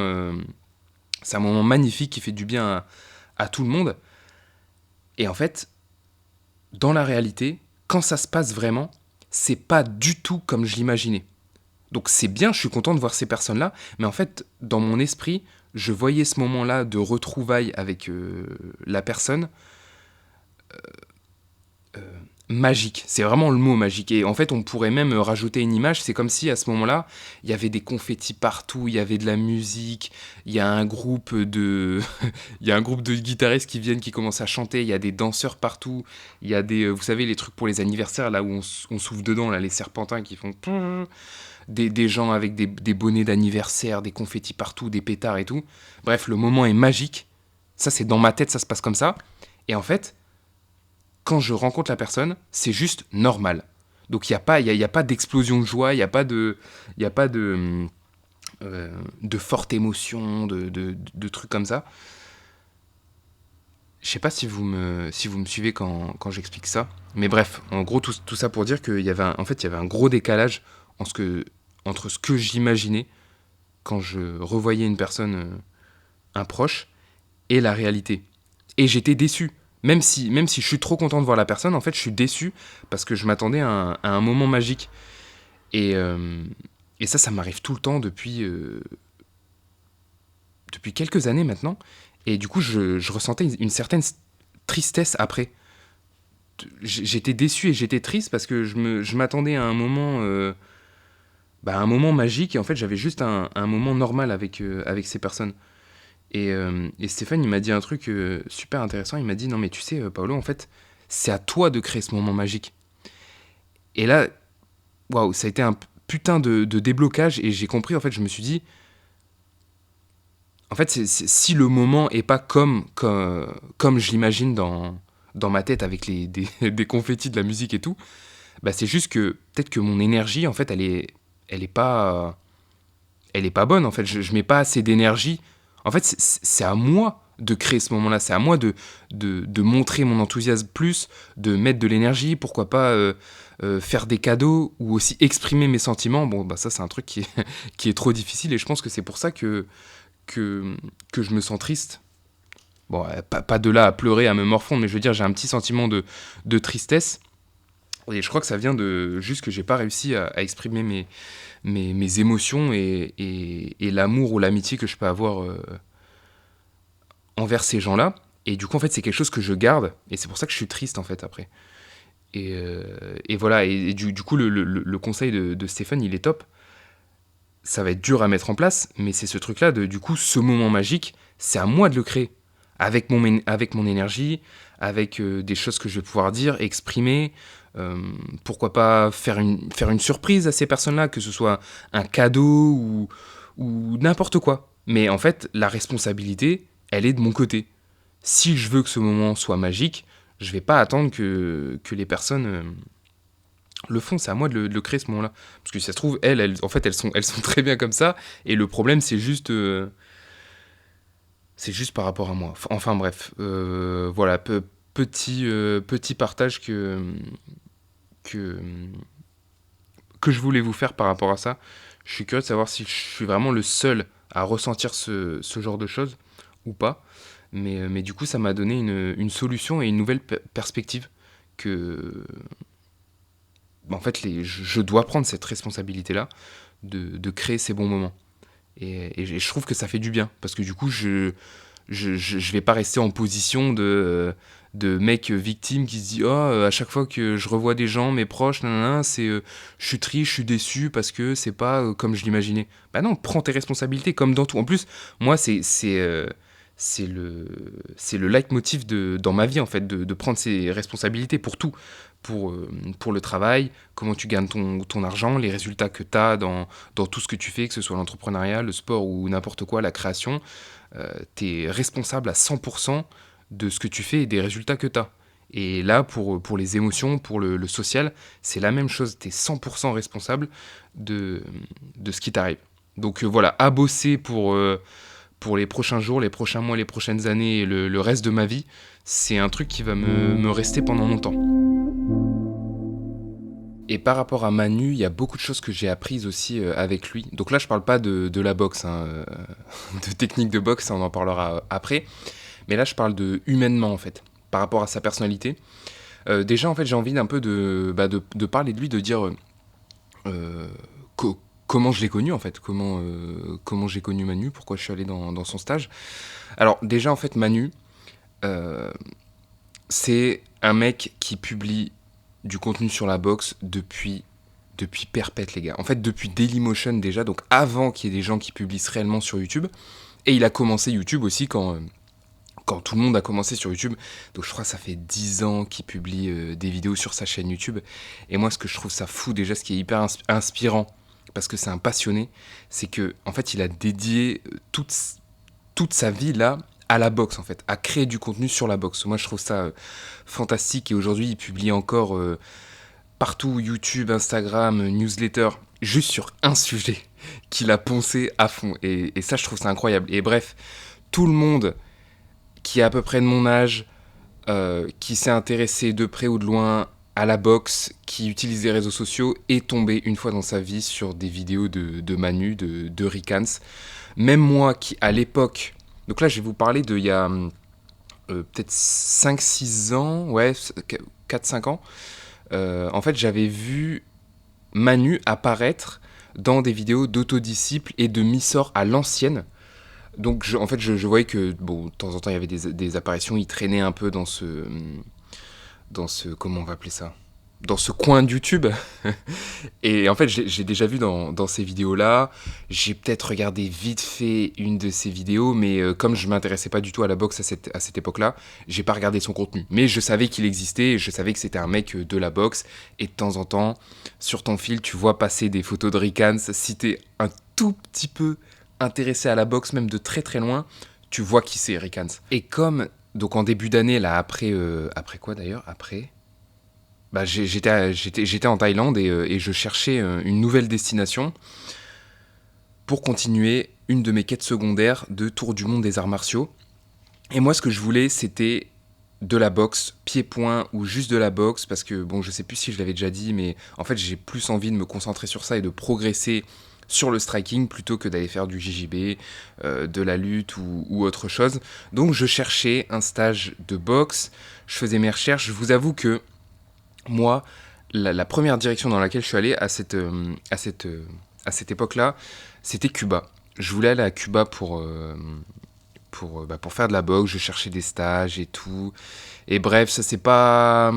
magnifique qui fait du bien à tout le monde. Et en fait, dans la réalité, quand ça se passe vraiment, c'est pas du tout comme je l'imaginais. Donc c'est bien, je suis content de voir ces personnes-là, mais en fait, dans mon esprit, je voyais ce moment-là de retrouvailles avec la personne magique. C'est vraiment le mot magique. Et en fait, on pourrait même rajouter une image. C'est comme si à ce moment-là, il y avait des confettis partout, il y avait de la musique, il y a un groupe de, il y a un groupe de guitaristes qui viennent, qui commencent à chanter. Il y a des danseurs partout. Il y a des, vous savez, les trucs pour les anniversaires là où on souffle dedans, là, les serpentins qui font. Des gens avec des bonnets d'anniversaire, des confettis partout, des pétards et tout. Bref, le moment est magique. Ça, c'est dans ma tête, ça se passe comme ça. Et en fait, quand je rencontre la personne, c'est juste normal. Donc il y a pas d'explosion de joie, il n'y a pas de forte émotion, de trucs comme ça. Je sais pas si vous me suivez quand j'explique ça. Mais bref, en gros, tout ça pour dire qu'il y avait il y avait un gros décalage entre ce que j'imaginais quand je revoyais une personne, un proche, et la réalité. Et j'étais déçu. Même si je suis trop content de voir la personne, en fait, je suis déçu parce que je m'attendais à un moment magique. Et ça m'arrive tout le temps depuis quelques années maintenant. Et du coup, je ressentais une certaine tristesse après. J'étais déçu et j'étais triste parce que je m'attendais à un moment magique. Et en fait, j'avais juste un moment normal avec ces personnes. Et Stéphane, il m'a dit un truc super intéressant. Il m'a dit, non mais tu sais, Paolo, en fait, c'est à toi de créer ce moment magique. Et là, waouh, ça a été un putain de déblocage. Et j'ai compris, en fait, je me suis dit, en fait, si le moment est pas comme je l'imagine dans ma tête avec des confettis, de la musique et tout, bah c'est juste que peut-être que mon énergie, en fait, elle est pas bonne. En fait, je mets pas assez d'énergie. En fait, c'est à moi de créer ce moment-là. C'est à moi de montrer mon enthousiasme plus, de mettre de l'énergie, pourquoi pas faire des cadeaux ou aussi exprimer mes sentiments. Bon, bah ça, c'est un truc qui est trop difficile et je pense que c'est pour ça que je me sens triste. Bon, pas de là à pleurer, à me morfondre, mais je veux dire, j'ai un petit sentiment de tristesse. Et je crois que ça vient de juste que j'ai pas réussi à exprimer mes émotions et l'amour ou l'amitié que je peux avoir envers ces gens-là. Et du coup, en fait, c'est quelque chose que je garde. Et c'est pour ça que je suis triste, en fait, après. Et voilà. Et du coup, le conseil de Stéphane, il est top. Ça va être dur à mettre en place, mais c'est ce truc-là, du coup, ce moment magique, c'est à moi de le créer. Avec mon énergie, avec des choses que je vais pouvoir dire, exprimer. Pourquoi pas faire une surprise à ces personnes-là, que ce soit un cadeau ou n'importe quoi. Mais en fait, la responsabilité, elle est de mon côté. Si je veux que ce moment soit magique, je vais pas attendre que les personnes le font. C'est à moi de le créer, ce moment-là. Parce que si ça se trouve, elles sont très bien comme ça. Et le problème, c'est juste par rapport à moi. Enfin bref, voilà, petit partage que je voulais vous faire par rapport à ça. Je suis curieux de savoir si je suis vraiment le seul à ressentir ce genre de choses ou pas. Mais du coup, ça m'a donné une solution et une nouvelle perspective que... En fait, je dois prendre cette responsabilité-là de créer ces bons moments. Et je trouve que ça fait du bien. Parce que du coup, je vais pas rester en position de mec victime qui se dit à chaque fois que je revois des gens, mes proches, c'est je suis triste, je suis déçu parce que c'est pas comme je l'imaginais. Bah non, prends tes responsabilités comme dans tout. En plus, moi c'est le leitmotiv dans ma vie en fait, de prendre ses responsabilités pour tout. Pour le travail, comment tu gagnes ton argent, les résultats que tu as dans tout ce que tu fais, que ce soit l'entrepreneuriat, le sport ou n'importe quoi, la création. Tu es responsable à 100% de ce que tu fais et des résultats que tu as. Et là, pour les émotions, pour le social, c'est la même chose. Tu es 100% responsable de ce qui t'arrive. Donc voilà, à bosser pour les prochains jours, les prochains mois, les prochaines années et le reste de ma vie, c'est un truc qui va me rester pendant longtemps. Et par rapport à Manu, il y a beaucoup de choses que j'ai apprises aussi avec lui. Donc là, je parle pas de la boxe, de technique de boxe, on en parlera après. Mais là, je parle de humainement, en fait, par rapport à sa personnalité. Déjà, en fait, j'ai envie d'un peu de parler de lui, de dire comment je l'ai connu, en fait, comment j'ai connu Manu, pourquoi je suis allé dans son stage. Alors, déjà, en fait, Manu, euh, c'est un mec qui publie du contenu sur la boxe depuis perpète, les gars. En fait, depuis Dailymotion déjà, donc avant qu'il y ait des gens qui publient réellement sur YouTube. Et il a commencé YouTube aussi quand tout le monde a commencé sur YouTube. Donc je crois que ça fait 10 ans qu'il publie des vidéos sur sa chaîne YouTube. Et moi, ce que je trouve ça fou déjà, ce qui est hyper inspirant, parce que c'est un passionné, c'est que en fait, il a dédié toute sa vie là à la boxe, en fait, à créer du contenu sur la boxe. Moi, je trouve ça fantastique. Et aujourd'hui, il publie encore partout, YouTube, Instagram, newsletter, juste sur un sujet qu'il a poncé à fond. Et ça, je trouve ça incroyable. Et bref, tout le monde qui est à peu près de mon âge, qui s'est intéressé de près ou de loin à la boxe, qui utilise les réseaux sociaux, est tombé une fois dans sa vie sur des vidéos de Manu, de Ricans. Même moi qui, à l'époque... Donc là, je vais vous parler il y a peut-être 5-6 ans, ouais, 4-5 ans. En fait, j'avais vu Manu apparaître dans des vidéos d'autodisciples et de Missor à l'ancienne. Donc, en fait, je voyais que, bon, de temps en temps, il y avait des apparitions, il traînait un peu comment on va appeler ça, dans ce coin de YouTube. Et en fait, j'ai déjà vu dans ces vidéos-là, j'ai peut-être regardé vite fait une de ces vidéos, mais comme je m'intéressais pas du tout à la boxe à cette époque-là, j'ai pas regardé son contenu. Mais je savais qu'il existait, et je savais que c'était un mec de la boxe, et de temps en temps, sur ton fil, tu vois passer des photos de Ricans. Si t'es un tout petit peu intéressé à la boxe, même de très très loin, tu vois qui c'est Ricans. Et comme, donc en début d'année, là, après quoi d'ailleurs, après... Bah, j'étais en Thaïlande et je cherchais une nouvelle destination pour continuer une de mes quêtes secondaires de tour du monde des arts martiaux. Et moi, ce que je voulais, c'était de la boxe, pied-point ou juste de la boxe, parce que, bon, je sais plus si je l'avais déjà dit, mais en fait, j'ai plus envie de me concentrer sur ça et de progresser sur le striking plutôt que d'aller faire du JJB, de la lutte ou autre chose. Donc, je cherchais un stage de boxe, je faisais mes recherches. Je vous avoue que moi, la première direction dans laquelle je suis allé à cette époque-là, c'était Cuba. Je voulais aller à Cuba pour faire de la boxe, je cherchais des stages et tout. Et bref, ça c'est pas...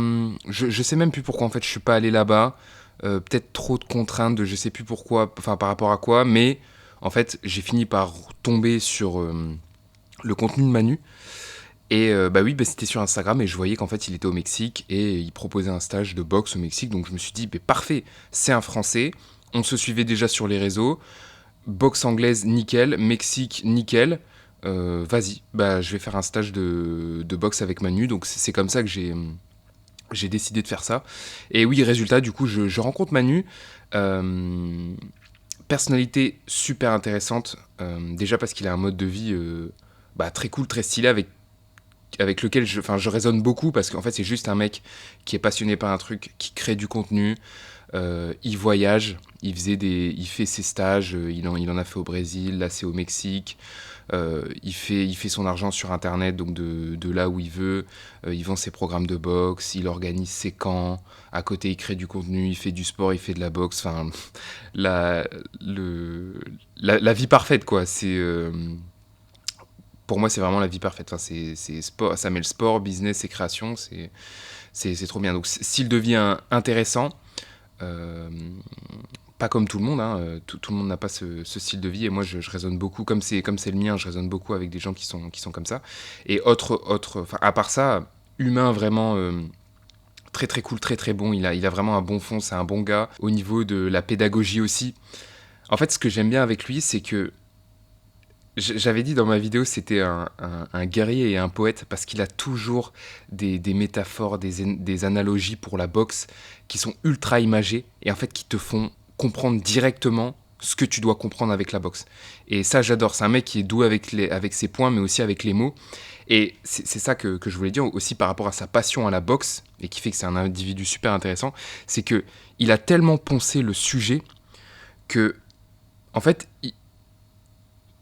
Je sais même plus pourquoi en fait je suis pas allé là-bas. Peut-être trop de contraintes, de je sais plus pourquoi, enfin par rapport à quoi, mais en fait j'ai fini par tomber sur le contenu de Manu. Et bah oui, bah c'était sur Instagram et je voyais qu'en fait il était au Mexique et il proposait un stage de boxe au Mexique. Donc je me suis dit, bah, parfait, c'est un Français, on se suivait déjà sur les réseaux, boxe anglaise nickel, Mexique nickel, vas-y, bah je vais faire un stage de boxe avec Manu. Donc c'est comme ça que j'ai décidé de faire ça. Et oui, résultat, du coup je rencontre Manu, personnalité super intéressante, déjà parce qu'il a un mode de vie très cool, très stylé, avec lequel je résonne beaucoup parce qu'en fait c'est juste un mec qui est passionné par un truc, qui crée du contenu, il voyage, il fait ses stages, il en a fait au Brésil, là c'est au Mexique, il fait son argent sur internet, donc de là où il veut, il vend ses programmes de boxe, il organise ses camps, à côté il crée du contenu, il fait du sport, il fait de la boxe, enfin la, la vie parfaite quoi, pour moi, c'est vraiment la vie parfaite. Enfin, c'est sport, ça mêle sport, business et création. C'est trop bien. Donc, s'il devient intéressant, euh, pas comme tout le monde, hein, tout le monde n'a pas ce style de vie. Et moi, je raisonne beaucoup, comme c'est le mien, je raisonne beaucoup avec des gens qui sont comme ça. Et à part ça, humain vraiment très très cool, très très bon. Il a vraiment un bon fond, c'est un bon gars. Au niveau de la pédagogie aussi. En fait, ce que j'aime bien avec lui, c'est que j'avais dit dans ma vidéo, c'était un guerrier et un poète parce qu'il a toujours des métaphores, des analogies pour la boxe qui sont ultra imagées et en fait qui te font comprendre directement ce que tu dois comprendre avec la boxe. Et ça, j'adore. C'est un mec qui est doué avec ses points, mais aussi avec les mots. Et c'est ça que je voulais dire aussi par rapport à sa passion à la boxe et qui fait que c'est un individu super intéressant. C'est que il a tellement poncé le sujet que, en fait,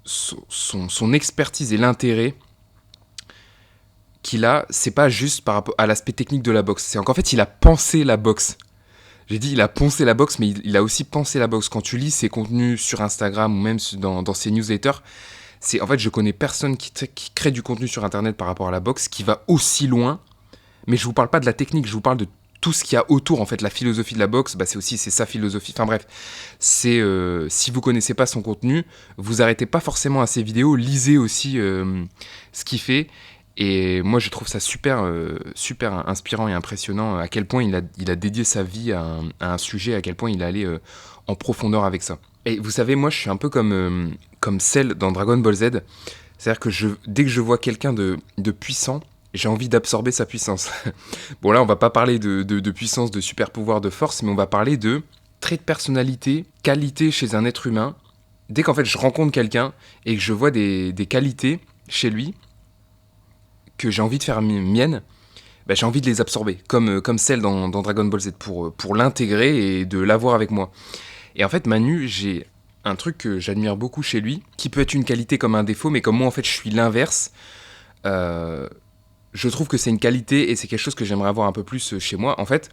son expertise et l'intérêt qu'il a, c'est pas juste par rapport à l'aspect technique de la boxe. C'est qu'en fait, il a pensé la boxe. J'ai dit, il a poncé la boxe, mais il a aussi pensé la boxe. Quand tu lis ses contenus sur Instagram ou même dans ses newsletters, en fait, je connais personne qui crée du contenu sur Internet par rapport à la boxe qui va aussi loin. Mais je vous parle pas de la technique, je vous parle de tout ce qu'il y a autour. En fait, la philosophie de la boxe, c'est sa philosophie. Enfin bref, si vous connaissez pas son contenu, vous arrêtez pas forcément à ses vidéos, lisez aussi ce qu'il fait. Et moi, je trouve ça super inspirant et impressionnant à quel point il a dédié sa vie à un sujet, à quel point il est allé en profondeur avec ça. Et vous savez, moi, je suis un peu comme Cell dans Dragon Ball Z. C'est-à-dire que dès que je vois quelqu'un de puissant, j'ai envie d'absorber sa puissance. Bon, là, on va pas parler de puissance, de super pouvoir, de force, mais on va parler de traits de personnalité, qualité chez un être humain. Dès qu'en fait, je rencontre quelqu'un et que je vois des qualités chez lui, que j'ai envie de faire mienne, j'ai envie de les absorber, comme celle dans Dragon Ball Z, pour l'intégrer et de l'avoir avec moi. Et en fait, Manu, j'ai un truc que j'admire beaucoup chez lui, qui peut être une qualité comme un défaut, mais comme moi, en fait, je suis l'inverse, je trouve que c'est une qualité et c'est quelque chose que j'aimerais avoir un peu plus chez moi. En fait,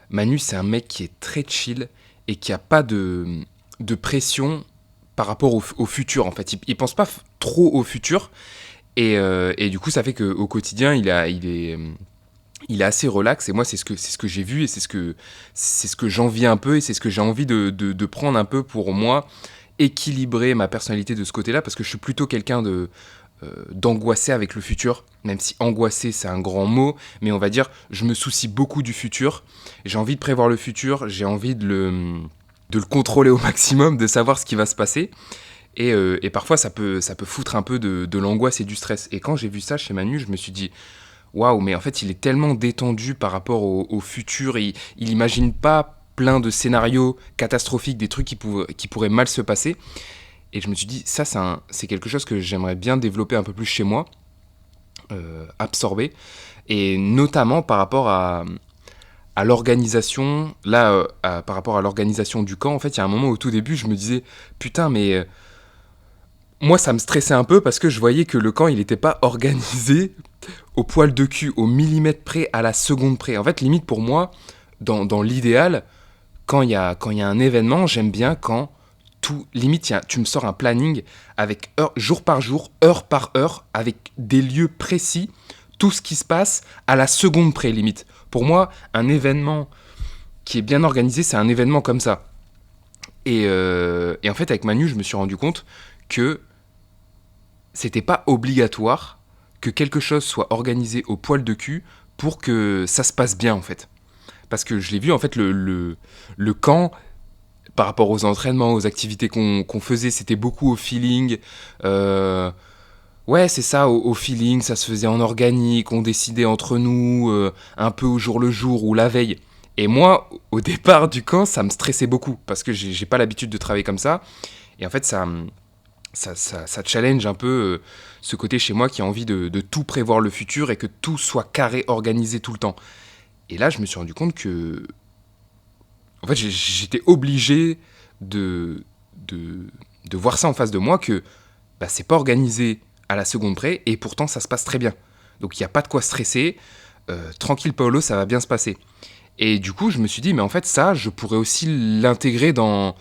Manu, c'est un mec qui est très chill et qui a pas de pression par rapport au futur, en fait. Il pense pas trop au futur. Et du coup, ça fait qu'au quotidien, il est assez relax. Et moi, c'est ce que j'ai vu et c'est ce que j'envie un peu et c'est ce que j'ai envie de prendre un peu pour moi, équilibrer ma personnalité de ce côté-là, parce que je suis plutôt quelqu'un d'angoissé avec le futur, même si angoissé, c'est un grand mot, mais on va dire, je me soucie beaucoup du futur. J'ai envie de prévoir le futur, j'ai envie de le contrôler au maximum, de savoir ce qui va se passer. Et parfois, ça peut foutre un peu de l'angoisse et du stress. Et quand j'ai vu ça chez Manu, je me suis dit, waouh, mais en fait, il est tellement détendu par rapport au futur. Et il imagine pas plein de scénarios catastrophiques, des trucs qui pourraient mal se passer. Et je me suis dit, ça, c'est quelque chose que j'aimerais bien développer un peu plus chez moi, absorber. Et notamment par rapport à l'organisation. Là, par rapport à l'organisation du camp, en fait, il y a un moment au tout début, je me disais, putain, mais... moi, ça me stressait un peu parce que je voyais que le camp, il n'était pas organisé au poil de cul, au millimètre près, à la seconde près. En fait, limite pour moi, dans l'idéal, quand il y a un événement, j'aime bien quand limite, tu me sors un planning avec jour par jour, heure par heure, avec des lieux précis, tout ce qui se passe à la seconde près, limite. Pour moi, un événement qui est bien organisé, c'est un événement comme ça. Et en fait, avec Manu, je me suis rendu compte que c'était pas obligatoire que quelque chose soit organisé au poil de cul pour que ça se passe bien, en fait. Parce que je l'ai vu, en fait, le camp, par rapport aux entraînements, aux activités qu'on faisait, c'était beaucoup au feeling. Ouais, c'est ça, au feeling, ça se faisait en organique, on décidait entre nous, un peu au jour le jour ou la veille. Et moi, au départ du camp, ça me stressait beaucoup, parce que j'ai pas l'habitude de travailler comme ça. Et en fait, ça challenge un peu ce côté chez moi qui a envie de tout prévoir le futur et que tout soit carré, organisé tout le temps. Et là, je me suis rendu compte que... En fait, j'étais obligé de voir ça en face de moi, que c'est pas organisé à la seconde près, et pourtant, ça se passe très bien. Donc, il n'y a pas de quoi stresser. Tranquille, Paolo, ça va bien se passer. Et du coup, je me suis dit, mais en fait, ça, je pourrais aussi l'intégrer dans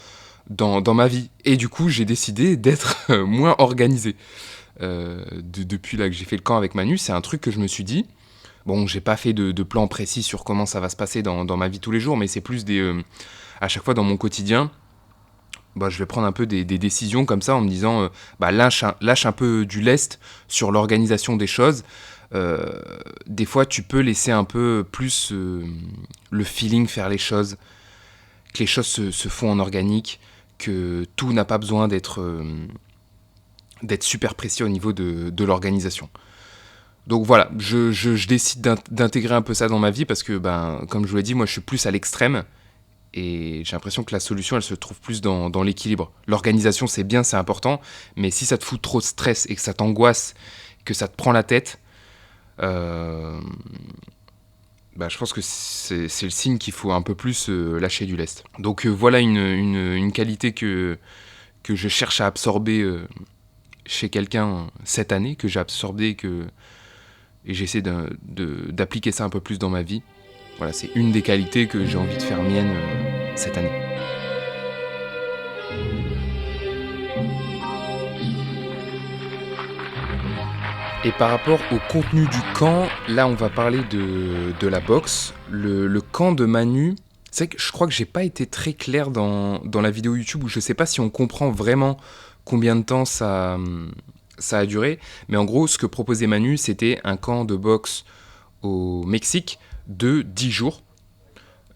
ma vie. Et du coup, j'ai décidé d'être moins organisé. Depuis là que j'ai fait le camp avec Manu, c'est un truc que je me suis dit. Bon, j'ai pas fait de plan précis sur comment ça va se passer dans ma vie tous les jours, mais c'est plus à chaque fois dans mon quotidien, je vais prendre un peu des décisions comme ça en me disant, lâche un peu du lest sur l'organisation des choses. Des fois, tu peux laisser un peu plus le feeling faire les choses, que les choses se font en organique, que tout n'a pas besoin d'être super précis au niveau de l'organisation. Donc voilà, je décide d'intégrer un peu ça dans ma vie parce que, comme je vous l'ai dit, moi je suis plus à l'extrême et j'ai l'impression que la solution, elle se trouve plus dans l'équilibre. L'organisation, c'est bien, c'est important, mais si ça te fout trop de stress et que ça t'angoisse, que ça te prend la tête, je pense que c'est le signe qu'il faut un peu plus lâcher du lest. Donc voilà une qualité que je cherche à absorber chez quelqu'un cette année, que j'ai absorbé j'essaie d'appliquer ça un peu plus dans ma vie. Voilà, c'est une des qualités que j'ai envie de faire mienne cette année. Et par rapport au contenu du camp, là on va parler de la boxe. Le camp de Manu, c'est vrai que je crois que j'ai pas été très clair dans la vidéo YouTube, où je sais pas si on comprend vraiment combien de temps ça a duré. Mais en gros, ce que proposait Manu, c'était un camp de boxe au Mexique de 10 jours.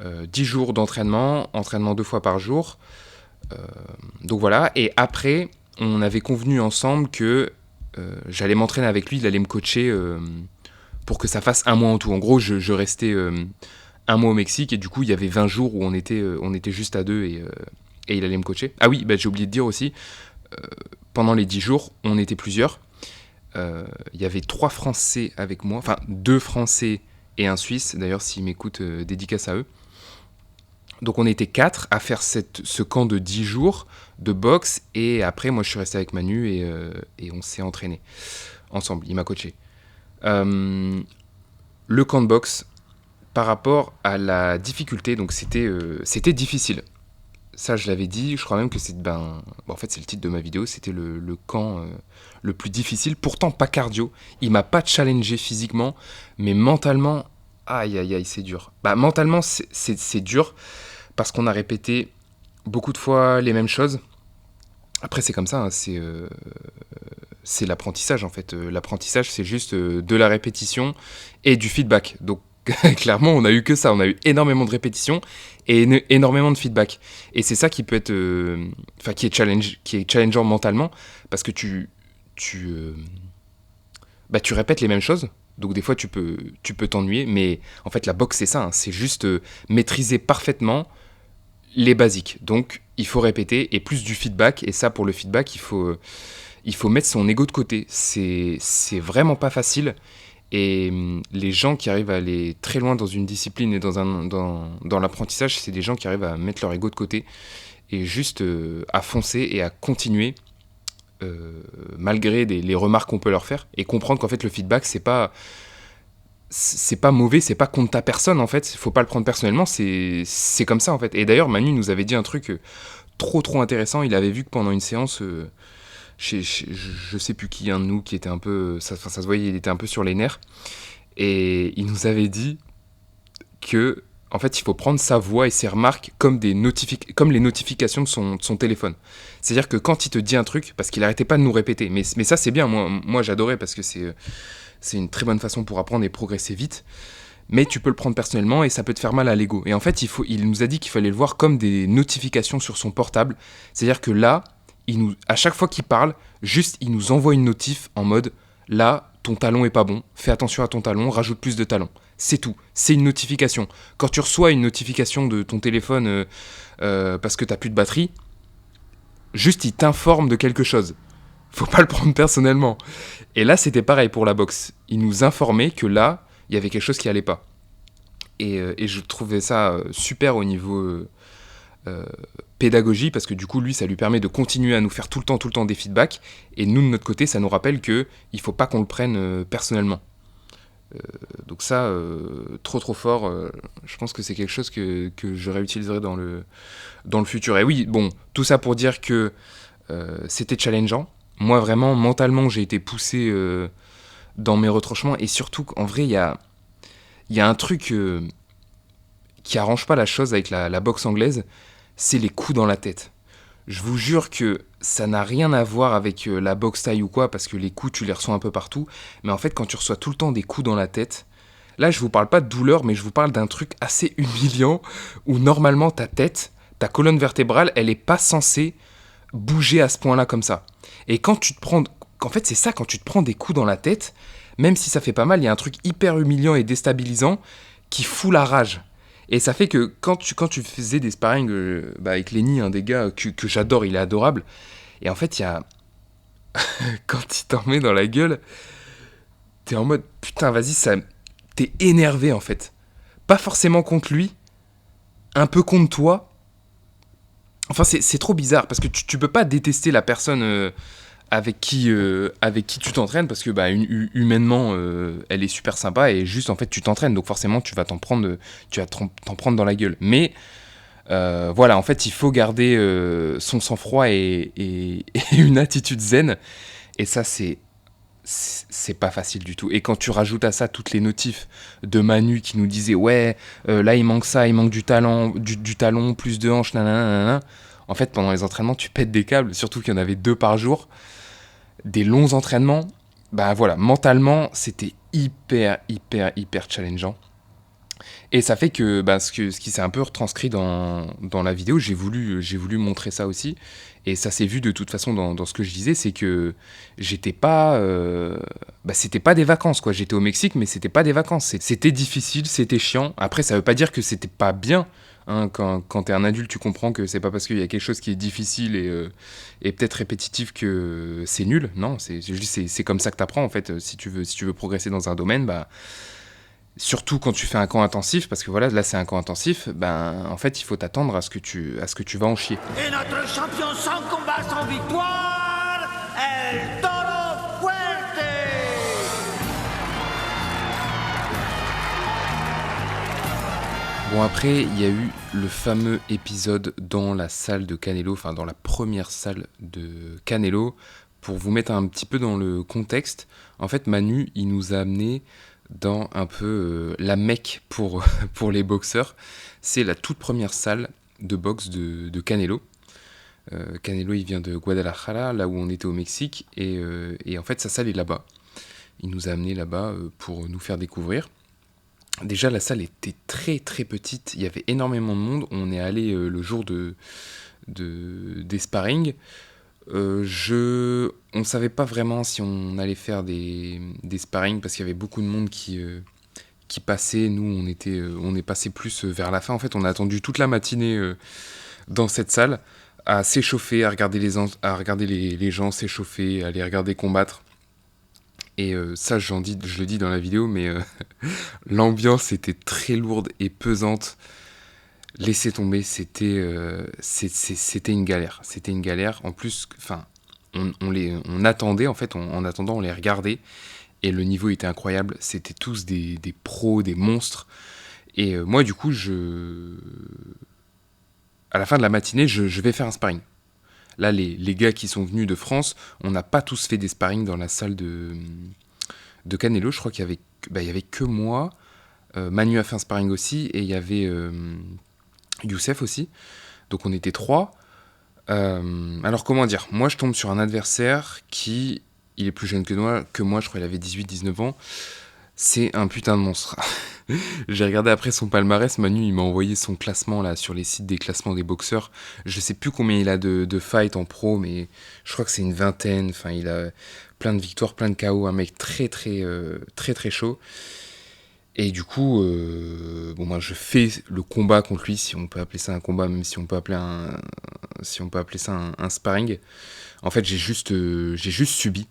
10 jours d'entraînement, entraînement 2 fois par jour. Donc voilà, et après, on avait convenu ensemble que j'allais m'entraîner avec lui, il allait me coacher pour que ça fasse un mois en tout. En gros, je restais un mois au Mexique, et du coup, il y avait 20 jours où on était juste à deux, et il allait me coacher. Ah oui, j'ai oublié de dire aussi, pendant les 10 jours, on était plusieurs. Il y avait 3 Français avec moi, enfin 2 Français et un Suisse. D'ailleurs, s'ils m'écoutent, dédicace à eux. Donc on était 4 à faire ce camp de 10 jours de boxe, et après moi je suis resté avec Manu, et on s'est entraîné ensemble, il m'a coaché. Le camp de boxe, par rapport à la difficulté, donc c'était difficile. Ça je l'avais dit, je crois même que en fait c'est le titre de ma vidéo, c'était le camp le plus difficile, pourtant pas cardio. Il m'a pas challengé physiquement, mais mentalement, aïe aïe aïe, c'est dur. Mentalement c'est dur, parce qu'on a répété beaucoup de fois les mêmes choses. Après, c'est comme ça, hein, c'est l'apprentissage, en fait. L'apprentissage, c'est juste de la répétition et du feedback. Donc, clairement, on n'a eu que ça. On a eu énormément de répétitions et énormément de feedback. Et c'est ça qui peut être... qui est challengeant mentalement, parce que tu répètes les mêmes choses. Donc des fois, tu peux t'ennuyer, mais en fait, la boxe, c'est ça. Hein, c'est juste maîtriser parfaitement les basiques. Donc, il faut répéter, et plus du feedback. Et ça, pour le feedback, il faut mettre son ego de côté. C'est vraiment pas facile. Et les gens qui arrivent à aller très loin dans une discipline et dans l'apprentissage, c'est des gens qui arrivent à mettre leur ego de côté et juste à foncer et à continuer malgré les remarques qu'on peut leur faire, et comprendre qu'en fait le feedback c'est pas mauvais, c'est pas contre ta personne en fait, faut pas le prendre personnellement, c'est comme ça en fait. Et d'ailleurs Manu nous avait dit un truc trop intéressant. Il avait vu que pendant une séance je sais plus qui, un de nous qui était un peu, ça se voyait, il était un peu sur les nerfs, et il nous avait dit que en fait il faut prendre sa voix et ses remarques comme les notifications de son téléphone. C'est-à-dire que quand il te dit un truc, parce qu'il arrêtait pas de nous répéter, mais ça c'est bien, moi j'adorais, parce que c'est une très bonne façon pour apprendre et progresser vite, mais tu peux le prendre personnellement et ça peut te faire mal à l'ego. Et en fait il nous a dit qu'il fallait le voir comme des notifications sur son portable. C'est-à-dire que là, à chaque fois qu'il parle, juste il nous envoie une notif en mode « Là, ton talon est pas bon, fais attention à ton talon, rajoute plus de talons ». C'est tout, c'est une notification. Quand tu reçois une notification de ton téléphone parce que t'as plus de batterie, juste il t'informe de quelque chose. Faut pas le prendre personnellement. Et là, c'était pareil pour la boxe. Il nous informait que là, il y avait quelque chose qui allait pas. Et je trouvais ça super au niveau pédagogie, parce que du coup, lui, ça lui permet de continuer à nous faire tout le temps des feedbacks. Et nous, de notre côté, ça nous rappelle qu'il faut pas qu'on le prenne personnellement. Donc ça, trop fort. Je pense que c'est quelque chose que je réutiliserai dans le futur. Et oui, bon, tout ça pour dire que c'était challengeant. Moi, vraiment, mentalement, j'ai été poussé dans mes retranchements. Et surtout, en vrai, il y a un truc qui arrange pas la chose avec la boxe anglaise, c'est les coups dans la tête. Je vous jure que ça n'a rien à voir avec la boxe thaï ou quoi, parce que les coups, tu les reçois un peu partout. Mais en fait, quand tu reçois tout le temps des coups dans la tête, là, je vous parle pas de douleur, mais je vous parle d'un truc assez humiliant, où normalement, ta tête, ta colonne vertébrale, elle est pas censée bouger à ce point-là comme ça. Et quand tu te prends... En fait, c'est ça, quand tu te prends des coups dans la tête, même si ça fait pas mal, il y a un truc hyper humiliant et déstabilisant qui fout la rage. Et ça fait que quand tu faisais des sparring avec Lenny, un des gars que j'adore, il est adorable, et en fait, il y a... quand il t'en met dans la gueule, t'es en mode, putain, vas-y, t'es énervé, en fait. Pas forcément contre lui, un peu contre toi. Enfin, c'est trop bizarre, parce que tu peux pas détester la personne avec qui tu t'entraînes, parce que humainement elle est super sympa, et juste en fait tu t'entraînes, donc forcément tu vas t'en prendre dans la gueule. Mais voilà, en fait il faut garder son sang-froid et une attitude zen, et ça c'est pas facile du tout. Et quand tu rajoutes à ça toutes les notifs de Manu qui nous disaient ouais, là il manque ça, il manque du talon, du talon, plus de hanches, nanana. En fait, pendant les entraînements, tu pètes des câbles, surtout qu'il y en avait 2 par jour. Des longs entraînements, voilà, mentalement, c'était hyper challengeant. Et ça fait que ce qui s'est un peu retranscrit dans la vidéo, j'ai voulu montrer ça aussi. Et ça s'est vu de toute façon dans ce que je disais, c'est que j'étais pas... c'était pas des vacances, quoi. J'étais au Mexique, mais c'était pas des vacances. C'était difficile, c'était chiant. Après, ça veut pas dire que c'était pas bien. Hein, quand t'es un adulte, tu comprends que c'est pas parce qu'il y a quelque chose qui est difficile et peut-être répétitif que c'est nul. Non, c'est comme ça que t'apprends, en fait. Si tu veux progresser dans un domaine, surtout quand tu fais un camp intensif, parce que voilà, là c'est un camp intensif, en fait il faut t'attendre à ce que tu vas en chier. Et notre champion sans combat, sans victoire, El Toro Fuerte. Bon, après il y a eu le fameux épisode dans la salle de Canelo, enfin dans la première salle de Canelo. Pour vous mettre un petit peu dans le contexte, en fait Manu il nous a amené dans un peu la Mecque pour les boxeurs. C'est la toute première salle de boxe de Canelo. Canelo, il vient de Guadalajara, là où on était au Mexique, et en fait, sa salle est là-bas. Il nous a amenés là-bas pour nous faire découvrir. Déjà, la salle était très très petite, il y avait énormément de monde. On est allé le jour des sparring. On savait pas vraiment si on allait faire des sparring, parce qu'il y avait beaucoup de monde qui passait. Nous on est passé plus vers la fin. En fait, on a attendu toute la matinée dans cette salle à s'échauffer, à regarder les gens s'échauffer, à les regarder combattre. Et ça je le dis dans la vidéo, mais l'ambiance était très lourde et pesante. Laissez tomber, c'était une galère. C'était une galère. En plus, on attendait, en fait, en attendant, on les regardait. Et le niveau était incroyable. C'était tous des pros, des monstres. Et moi, du coup, à la fin de la matinée, je vais faire un sparring. Là, les gars qui sont venus de France, on n'a pas tous fait des sparring dans la salle de Canelo. Je crois qu'il y avait que moi. Manu a fait un sparring aussi. Et il y avait... Youssef aussi, donc on était 3. Alors comment dire, moi je tombe sur un adversaire il est plus jeune que moi, je crois qu'il avait 18-19 ans, c'est un putain de monstre. J'ai regardé après son palmarès, Manu il m'a envoyé son classement là sur les sites des classements des boxeurs, je sais plus combien il a de fights en pro, mais je crois que c'est une vingtaine, enfin il a plein de victoires, plein de KO, un mec très chaud. Et du coup, je fais le combat contre lui, si on peut appeler ça un combat, même si on peut appeler ça un sparring. En fait, j'ai juste subi.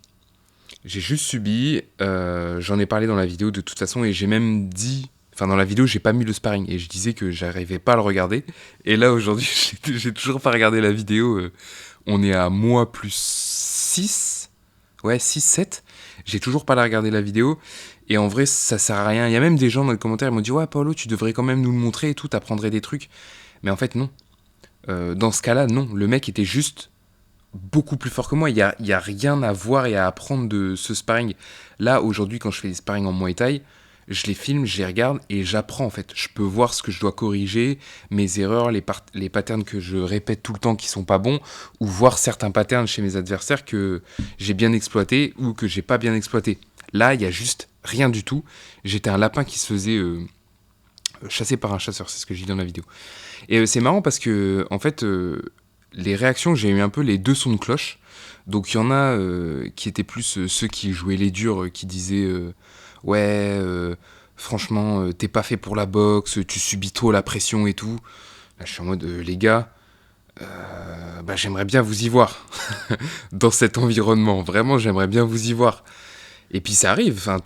J'en ai parlé dans la vidéo de toute façon, et j'ai même dit... Enfin, dans la vidéo, j'ai pas mis le sparring, et je disais que j'arrivais pas à le regarder. Et là, aujourd'hui, j'ai toujours pas regardé la vidéo. On est à moi plus 6. Ouais, 6-7. J'ai toujours pas regardé la vidéo. Et en vrai, ça sert à rien. Il y a même des gens dans les commentaires qui m'ont dit « Ouais, Paolo, tu devrais quand même nous le montrer et tout, t'apprendrais des trucs. » Mais en fait, non. Dans ce cas-là, non. Le mec était juste beaucoup plus fort que moi. Il y a rien à voir et à apprendre de ce sparring. Là, aujourd'hui, quand je fais des sparring en Muay Thai, je les filme, je les regarde et j'apprends, en fait. Je peux voir ce que je dois corriger, mes erreurs, les patterns que je répète tout le temps qui sont pas bons, ou voir certains patterns chez mes adversaires que j'ai bien exploités ou que j'ai pas bien exploités. Là, il y a juste rien du tout. J'étais un lapin qui se faisait chasser par un chasseur, c'est ce que je dis dans la vidéo. Et c'est marrant parce que, en fait, les réactions, j'ai eu un peu les deux sons de cloche. Donc il y en a qui étaient plus ceux qui jouaient les durs, qui disaient ouais, franchement, t'es pas fait pour la boxe, tu subis trop la pression et tout. Là, je suis en mode, les gars, j'aimerais bien vous y voir dans cet environnement. Vraiment, j'aimerais bien vous y voir. Et puis ça arrive, enfin,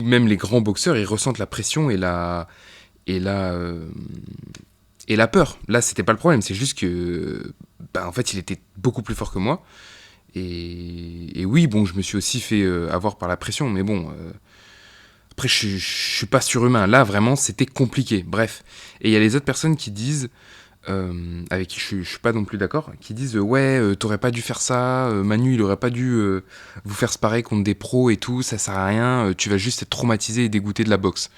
même les grands boxeurs, ils ressentent la pression et la peur. Là, c'était pas le problème, c'est juste que, en fait, il était beaucoup plus fort que moi. Et oui, bon, je me suis aussi fait avoir par la pression, mais bon, après, je suis pas surhumain. Là, vraiment, c'était compliqué. Bref. Et il y a les autres personnes qui disent, avec qui je suis pas non plus d'accord, qui disent ouais, t'aurais pas dû faire ça, Manu, il aurait pas dû vous faire sparer contre des pros et tout, ça sert à rien, tu vas juste être traumatisé et dégoûté de la boxe.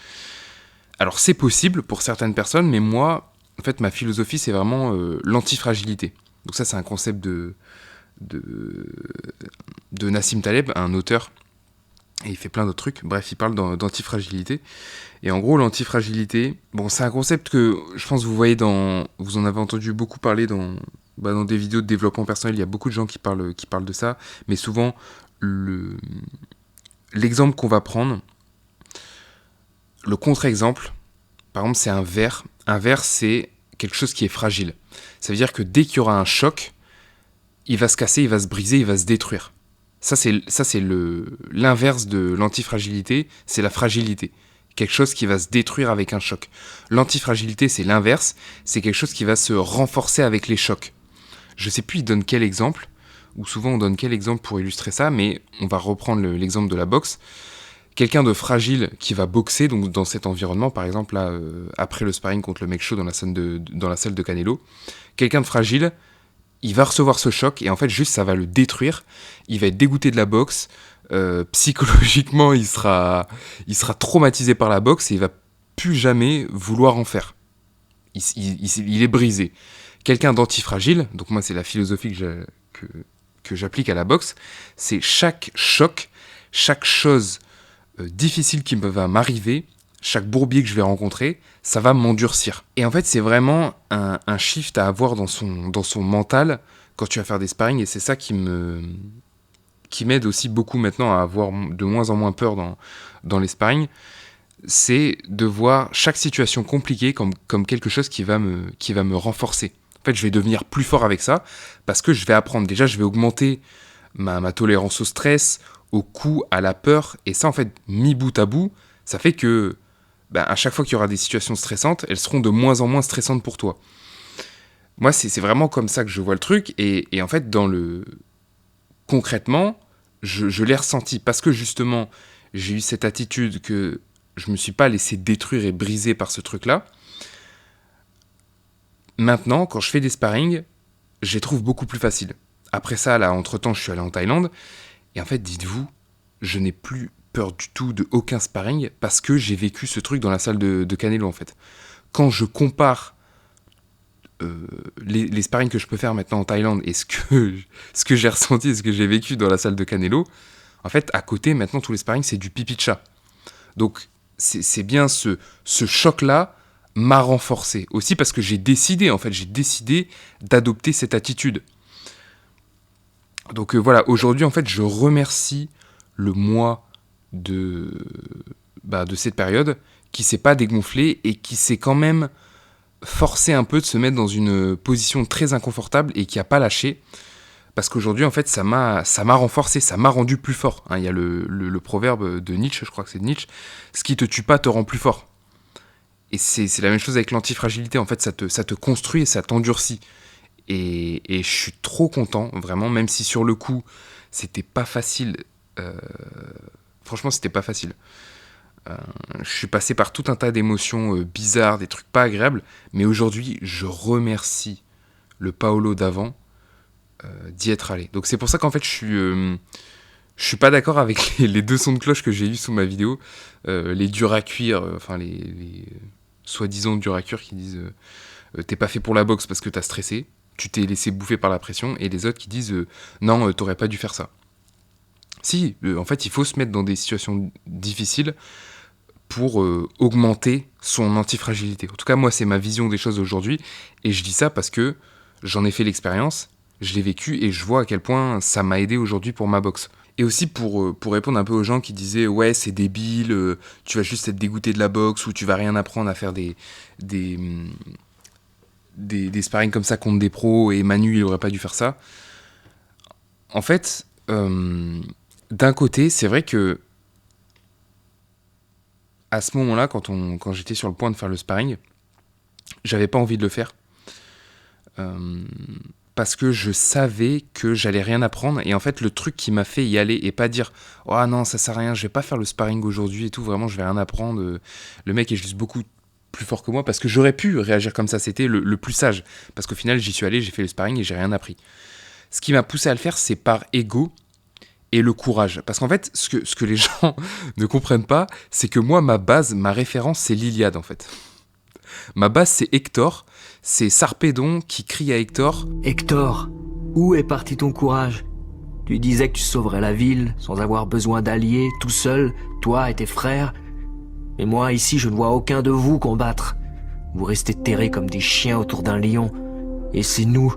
Alors, c'est possible pour certaines personnes, mais moi, en fait, ma philosophie, c'est vraiment l'antifragilité. Donc ça, c'est un concept de Nassim Taleb, un auteur, et il fait plein d'autres trucs. Bref, il parle d'antifragilité. Et en gros, l'antifragilité, bon, c'est un concept que je pense que vous en avez entendu beaucoup parler dans des vidéos de développement personnel. Il y a beaucoup de gens qui parlent de ça, mais souvent, l'exemple qu'on va prendre, le contre-exemple, par exemple, c'est un verre. Un verre, c'est quelque chose qui est fragile. Ça veut dire que dès qu'il y aura un choc, il va se casser, il va se briser, il va se détruire. Ça, c'est l'inverse de l'antifragilité, c'est la fragilité. Quelque chose qui va se détruire avec un choc. L'antifragilité, c'est l'inverse, c'est quelque chose qui va se renforcer avec les chocs. Je sais plus, il donne quel exemple, ou souvent on donne quel exemple pour illustrer ça, mais on va reprendre l'exemple de la boxe. Quelqu'un de fragile qui va boxer, donc dans cet environnement, par exemple, là, après le sparring contre le mec chaud dans la salle de Canelo, quelqu'un de fragile, il va recevoir ce choc et en fait juste ça va le détruire, il va être dégoûté de la boxe, psychologiquement il sera traumatisé par la boxe et il va plus jamais vouloir en faire. Il est brisé. Quelqu'un d'antifragile, donc moi c'est la philosophie que j'applique à la boxe, c'est chaque choc, chaque chose difficile qui va m'arriver, chaque bourbier que je vais rencontrer, ça va m'endurcir. Et en fait, c'est vraiment un shift à avoir dans son mental quand tu vas faire des sparring, et c'est ça qui m'aide aussi beaucoup maintenant à avoir de moins en moins peur dans les sparring, c'est de voir chaque situation compliquée comme quelque chose qui va me renforcer. En fait, je vais devenir plus fort avec ça, parce que je vais apprendre. Déjà, je vais augmenter ma tolérance au stress, au coup, à la peur, et ça, en fait, mis bout à bout, ça fait que à chaque fois qu'il y aura des situations stressantes, elles seront de moins en moins stressantes pour toi. Moi, c'est vraiment comme ça que je vois le truc, et en fait, concrètement, je l'ai ressenti, parce que justement, j'ai eu cette attitude que je me suis pas laissé détruire et briser par ce truc-là. Maintenant, quand je fais des sparring, je les trouve beaucoup plus faciles. Après ça, là, entre-temps, je suis allé en Thaïlande, et en fait, dites-vous, je n'ai plus peur du tout de aucun sparring parce que j'ai vécu ce truc dans la salle de Canelo en fait. Quand je compare les sparring que je peux faire maintenant en Thaïlande et ce que j'ai ressenti et ce que j'ai vécu dans la salle de Canelo, en fait à côté maintenant tous les sparring c'est du pipi de chat. Donc c'est bien ce choc-là m'a renforcé. Aussi parce que j'ai décidé d'adopter cette attitude. Donc voilà, aujourd'hui en fait je remercie le moi de cette période qui s'est pas dégonflé et qui s'est quand même forcé un peu de se mettre dans une position très inconfortable et qui a pas lâché parce qu'aujourd'hui en fait ça m'a renforcé, ça m'a rendu plus fort. Il y a le proverbe de Nietzsche, je crois que c'est de Nietzsche, ce qui te tue pas te rend plus fort. Et c'est la même chose avec l'antifragilité, en fait ça te construit et ça t'endurcit. Et je suis trop content, vraiment, même si sur le coup c'était pas facile. Franchement, c'était pas facile. Je suis passé par tout un tas d'émotions bizarres, des trucs pas agréables, mais aujourd'hui, je remercie le Paolo d'avant d'y être allé. Donc c'est pour ça qu'en fait, je suis pas d'accord avec les deux sons de cloche que j'ai eu sous ma vidéo, les durs à cuire, enfin les soi-disant durs à cuire qui disent t'es pas fait pour la boxe parce que t'as stressé, tu t'es laissé bouffer par la pression, et les autres qui disent non, t'aurais pas dû faire ça. Si, en fait, il faut se mettre dans des situations difficiles pour augmenter son antifragilité. En tout cas, moi, c'est ma vision des choses aujourd'hui, et je dis ça parce que j'en ai fait l'expérience, je l'ai vécu, et je vois à quel point ça m'a aidé aujourd'hui pour ma boxe. Et aussi pour répondre un peu aux gens qui disaient « Ouais, c'est débile, tu vas juste être dégoûté de la boxe, ou tu vas rien apprendre à faire des sparring comme ça contre des pros, et Manu, il aurait pas dû faire ça. » En fait... d'un côté, c'est vrai que à ce moment-là, quand j'étais sur le point de faire le sparring, j'avais pas envie de le faire. parce que je savais que j'allais rien apprendre. Et en fait, le truc qui m'a fait y aller et pas dire « Oh non, ça sert à rien, je vais pas faire le sparring aujourd'hui et tout, vraiment, je vais rien apprendre. Le mec est juste beaucoup plus fort que moi. » Parce que j'aurais pu réagir comme ça, c'était le plus sage. Parce qu'au final, j'y suis allé, j'ai fait le sparring et j'ai rien appris. Ce qui m'a poussé à le faire, c'est par ego et le courage. Parce qu'en fait, ce que les gens ne comprennent pas, c'est que moi, ma base, ma référence, c'est l'Iliade, en fait. Ma base, c'est Hector. C'est Sarpédon qui crie à Hector. Hector, où est parti ton courage? Tu disais que tu sauverais la ville sans avoir besoin d'alliés, tout seul, toi et tes frères. Mais moi, ici, je ne vois aucun de vous combattre. Vous restez terrés comme des chiens autour d'un lion. Et c'est nous,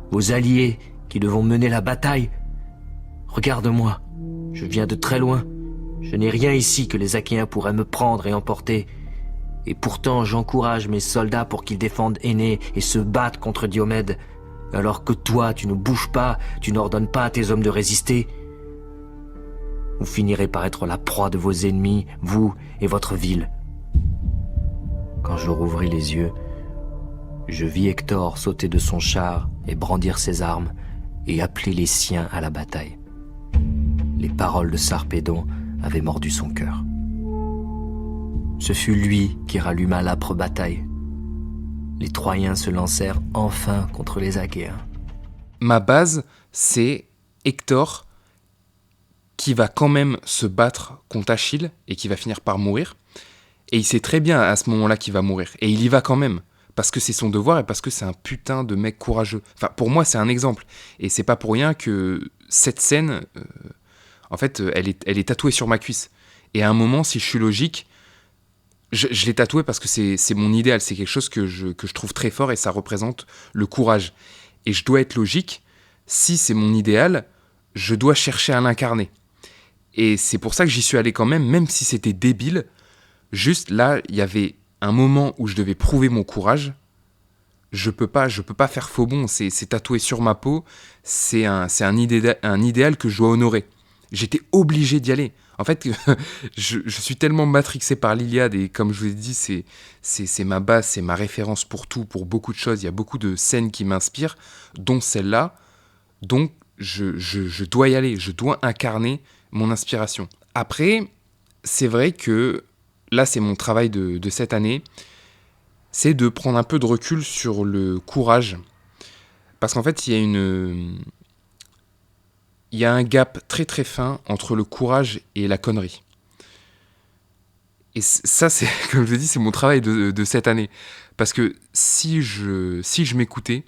vos alliés, qui devons mener la bataille. Regarde-moi, je viens de très loin. Je n'ai rien ici que les Achéens pourraient me prendre et emporter. Et pourtant, j'encourage mes soldats pour qu'ils défendent Énée et se battent contre Diomède. Alors que toi, tu ne bouges pas, tu n'ordonnes pas à tes hommes de résister. Vous finirez par être la proie de vos ennemis, vous et votre ville. Quand je rouvris les yeux, je vis Hector sauter de son char et brandir ses armes et appeler les siens à la bataille. Les paroles de Sarpédon avaient mordu son cœur. Ce fut lui qui ralluma l'âpre bataille. Les Troyens se lancèrent enfin contre les Achéens. Ma base, c'est Hector qui va quand même se battre contre Achille et qui va finir par mourir. Et il sait très bien à ce moment-là qu'il va mourir. Et il y va quand même. Parce que c'est son devoir et parce que c'est un putain de mec courageux. Enfin, pour moi, c'est un exemple. Et c'est pas pour rien que cette scène, en fait, elle est tatouée sur ma cuisse. Et à un moment, si je suis logique, je l'ai tatoué parce que c'est mon idéal. C'est quelque chose que je trouve très fort et ça représente le courage. Et je dois être logique. Si c'est mon idéal, je dois chercher à l'incarner. Et c'est pour ça que j'y suis allé quand même si c'était débile. Juste là, il y avait un moment où je devais prouver mon courage. Je peux pas faire faux bon. C'est tatoué sur ma peau. C'est un idéal que je dois honorer. J'étais obligé d'y aller. En fait, je suis tellement matrixé par l'Iliade et comme je vous ai dit, c'est ma base, c'est ma référence pour tout, pour beaucoup de choses. Il y a beaucoup de scènes qui m'inspirent, dont celle-là. Donc, je dois y aller. Je dois incarner mon inspiration. Après, c'est vrai que là, c'est mon travail de cette année. C'est de prendre un peu de recul sur le courage. Parce qu'en fait, il y a un gap très très fin entre le courage et la connerie. Et ça, c'est, comme je vous dis, c'est mon travail de cette année. Parce que si je m'écoutais,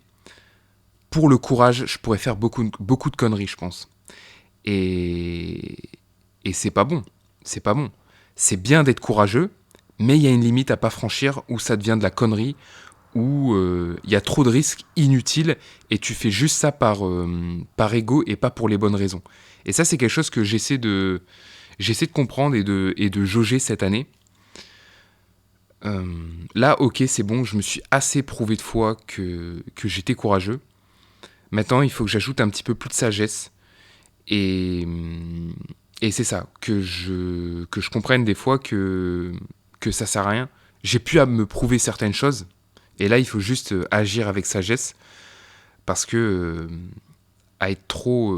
pour le courage, je pourrais faire beaucoup de conneries, je pense. Et c'est pas bon. C'est pas bon. C'est bien d'être courageux, mais il y a une limite à pas franchir où ça devient de la connerie, où il y a trop de risques inutiles et tu fais juste ça par ego et pas pour les bonnes raisons. Et ça, c'est quelque chose que j'essaie de comprendre et de jauger cette année. Là, ok, c'est bon, je me suis assez prouvé de fois que j'étais courageux. Maintenant, il faut que j'ajoute un petit peu plus de sagesse. Et c'est ça, que je comprenne des fois que ça sert à rien. J'ai pu à me prouver certaines choses. Et là, il faut juste agir avec sagesse. Parce que à être trop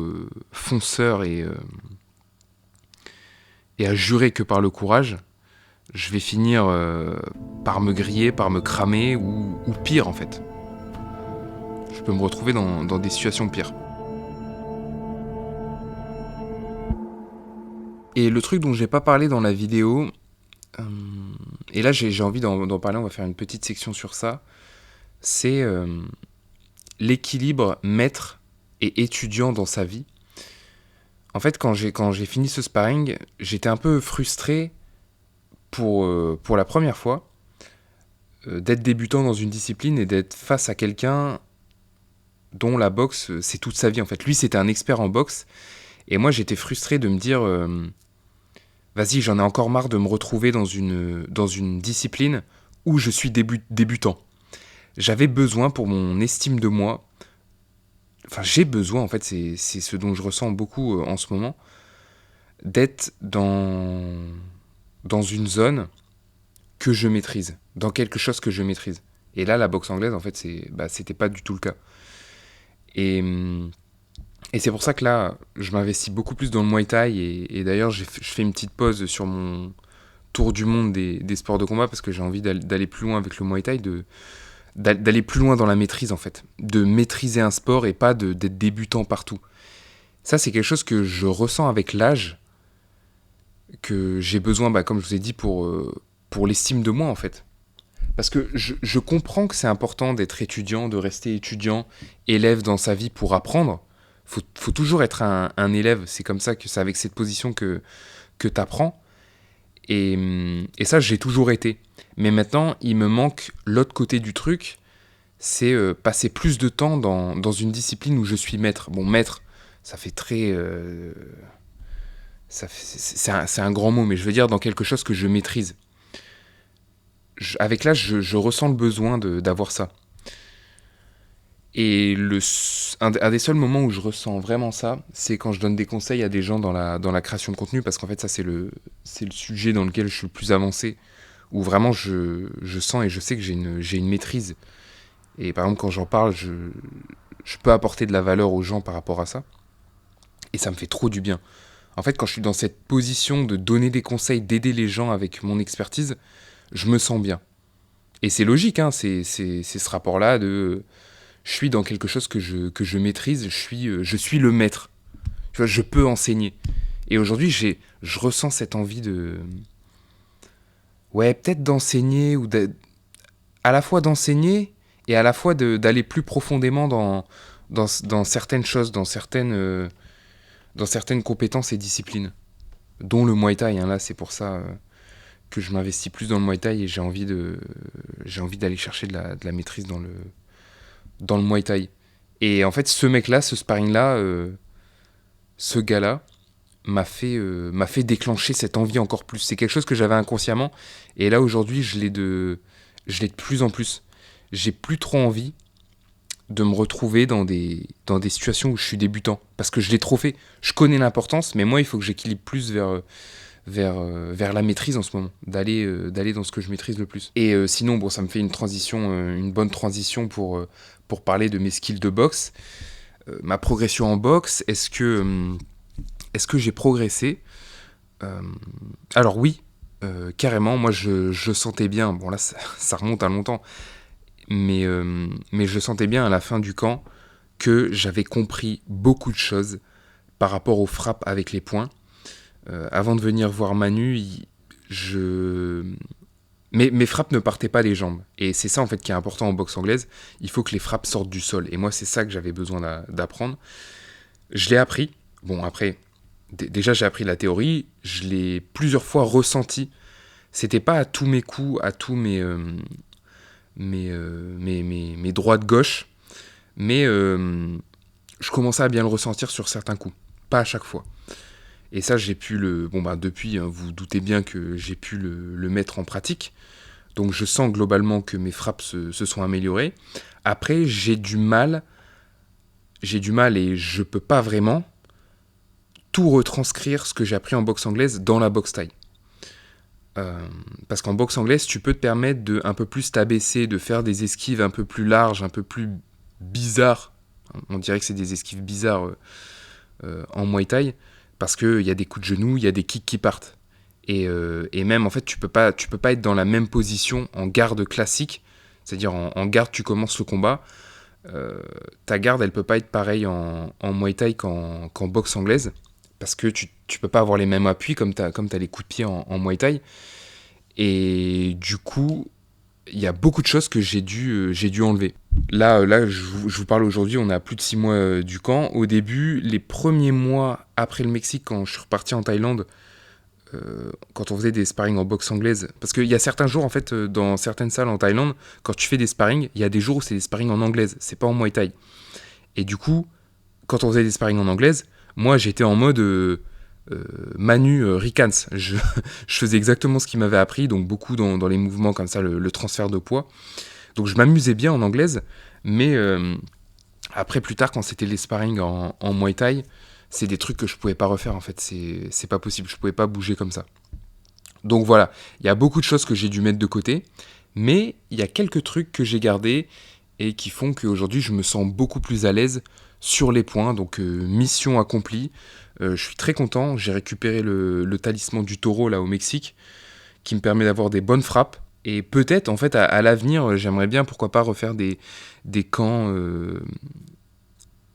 fonceur et à jurer que par le courage, je vais finir par me griller, par me cramer ou pire en fait. Je peux me retrouver dans des situations pires. Et le truc dont j'ai pas parlé dans la vidéo, et là j'ai envie d'en parler, on va faire une petite section sur ça, c'est l'équilibre maître et étudiant dans sa vie. En fait, quand j'ai fini ce sparring, j'étais un peu frustré pour la première fois d'être débutant dans une discipline et d'être face à quelqu'un dont la boxe, c'est toute sa vie en fait. Lui, c'était un expert en boxe et moi, j'étais frustré de me dire vas-y, j'en ai encore marre de me retrouver dans une discipline où je suis débutant. J'avais besoin pour mon estime de moi, enfin j'ai besoin en fait, c'est ce dont je ressens beaucoup en ce moment, d'être dans une zone que je maîtrise, dans quelque chose que je maîtrise. Et là, la boxe anglaise, en fait, c'était pas du tout le cas. Et c'est pour ça que là, je m'investis beaucoup plus dans le Muay Thai. Et d'ailleurs, je fais une petite pause sur mon tour du monde des sports de combat parce que j'ai envie d'aller plus loin avec le Muay Thai, d'aller plus loin dans la maîtrise en fait. De maîtriser un sport et pas d'être débutant partout. Ça, c'est quelque chose que je ressens avec l'âge, que j'ai besoin, comme je vous ai dit, pour l'estime de moi en fait. Parce que je comprends que c'est important d'être étudiant, de rester étudiant, élève dans sa vie pour apprendre. Faut toujours être un élève, c'est comme ça que c'est avec cette position que tu apprends. Et ça, j'ai toujours été. Mais maintenant, il me manque l'autre côté du truc, c'est passer plus de temps dans une discipline où je suis maître. Bon, maître, ça fait très... c'est un grand mot, mais je veux dire dans quelque chose que je maîtrise. Avec l'âge, je ressens le besoin d'avoir ça. Et un des seuls moments où je ressens vraiment ça, c'est quand je donne des conseils à des gens dans la création de contenu, parce qu'en fait, ça, c'est le sujet dans lequel je suis le plus avancé, où vraiment je sens et je sais que j'ai une maîtrise. Et par exemple, quand j'en parle, je peux apporter de la valeur aux gens par rapport à ça. Et ça me fait trop du bien. En fait, quand je suis dans cette position de donner des conseils, d'aider les gens avec mon expertise, je me sens bien. Et c'est logique, hein, c'est ce rapport-là de... Je suis dans quelque chose que je maîtrise, je suis le maître. Tu vois, je peux enseigner. Et aujourd'hui, je ressens cette envie de... Ouais, peut-être d'enseigner, à la fois d'enseigner et à la fois d'aller plus profondément dans certaines choses, dans certaines compétences et disciplines, dont le Muay Thai. Hein, là, c'est pour ça que je m'investis plus dans le Muay Thai et j'ai envie d'aller chercher de la maîtrise dans le Muay Thai. Et en fait, ce mec-là, ce sparring-là, ce gars-là, m'a fait déclencher cette envie encore plus. C'est quelque chose que j'avais inconsciemment, et là, aujourd'hui, je l'ai de plus en plus. J'ai plus trop envie de me retrouver dans des situations où je suis débutant, parce que je l'ai trop fait. Je connais l'importance, mais moi, il faut que j'équilibre plus vers la maîtrise en ce moment, d'aller dans ce que je maîtrise le plus. Et sinon, ça me fait une bonne transition pour parler de mes skills de boxe. Ma progression en boxe, est-ce que j'ai progressé ? Alors oui, carrément, moi je sentais bien, bon là ça remonte à longtemps, mais je sentais bien à la fin du camp que j'avais compris beaucoup de choses par rapport aux frappes avec les poings. Avant de venir voir Manu, mes frappes ne partaient pas des jambes. Et c'est ça en fait qui est important en boxe anglaise. Il faut que les frappes sortent du sol. Et moi, c'est ça que j'avais besoin d'apprendre. Je l'ai appris. Bon, après, déjà j'ai appris la théorie. Je l'ai plusieurs fois ressenti. C'était pas à tous mes coups, à tous mes droits de gauche. Mais je commençais à bien le ressentir sur certains coups. Pas à chaque fois. Et ça, j'ai pu depuis, hein, vous doutez bien que j'ai pu le mettre en pratique. Donc je sens globalement que mes frappes se sont améliorées. Après, j'ai du mal et je peux pas vraiment tout retranscrire ce que j'ai appris en boxe anglaise dans la boxe thaï. Parce qu'en boxe anglaise, tu peux te permettre de un peu plus t'abaisser, de faire des esquives un peu plus larges, un peu plus bizarres. On dirait que c'est des esquives bizarres en Muay Thai. Parce qu'il y a des coups de genoux, il y a des kicks qui partent. Et même, en fait, tu peux pas être dans la même position en garde classique. C'est-à-dire, en garde, tu commences le combat. Ta garde, elle peut pas être pareille en Muay Thai qu'en boxe anglaise. Parce que tu peux pas avoir les mêmes appuis comme t'as les coups de pied en Muay Thai. Et du coup, il y a beaucoup de choses que j'ai dû enlever. Là, je vous parle aujourd'hui, on est à plus de 6 mois du camp. Au début, les premiers mois après le Mexique, quand je suis reparti en Thaïlande, quand on faisait des sparring en boxe anglaise, parce qu'il y a certains jours, en fait, dans certaines salles en Thaïlande, quand tu fais des sparring, il y a des jours où c'est des sparring en anglaise, c'est pas en Muay Thai. Et du coup, quand on faisait des sparring en anglaise, moi, j'étais en mode Manu Ricans. Je faisais exactement ce qu'il m'avait appris, donc beaucoup dans les mouvements comme ça, le transfert de poids. Donc je m'amusais bien en anglaise, mais après plus tard quand c'était les sparring en Muay Thai, c'est des trucs que je pouvais pas refaire en fait, c'est pas possible, je pouvais pas bouger comme ça. Donc voilà, il y a beaucoup de choses que j'ai dû mettre de côté, mais il y a quelques trucs que j'ai gardés et qui font qu'aujourd'hui je me sens beaucoup plus à l'aise sur les points, donc mission accomplie. Je suis très content, j'ai récupéré le talisman du taureau là au Mexique, qui me permet d'avoir des bonnes frappes. Et peut-être, en fait, à l'avenir, j'aimerais bien, pourquoi pas, refaire des camps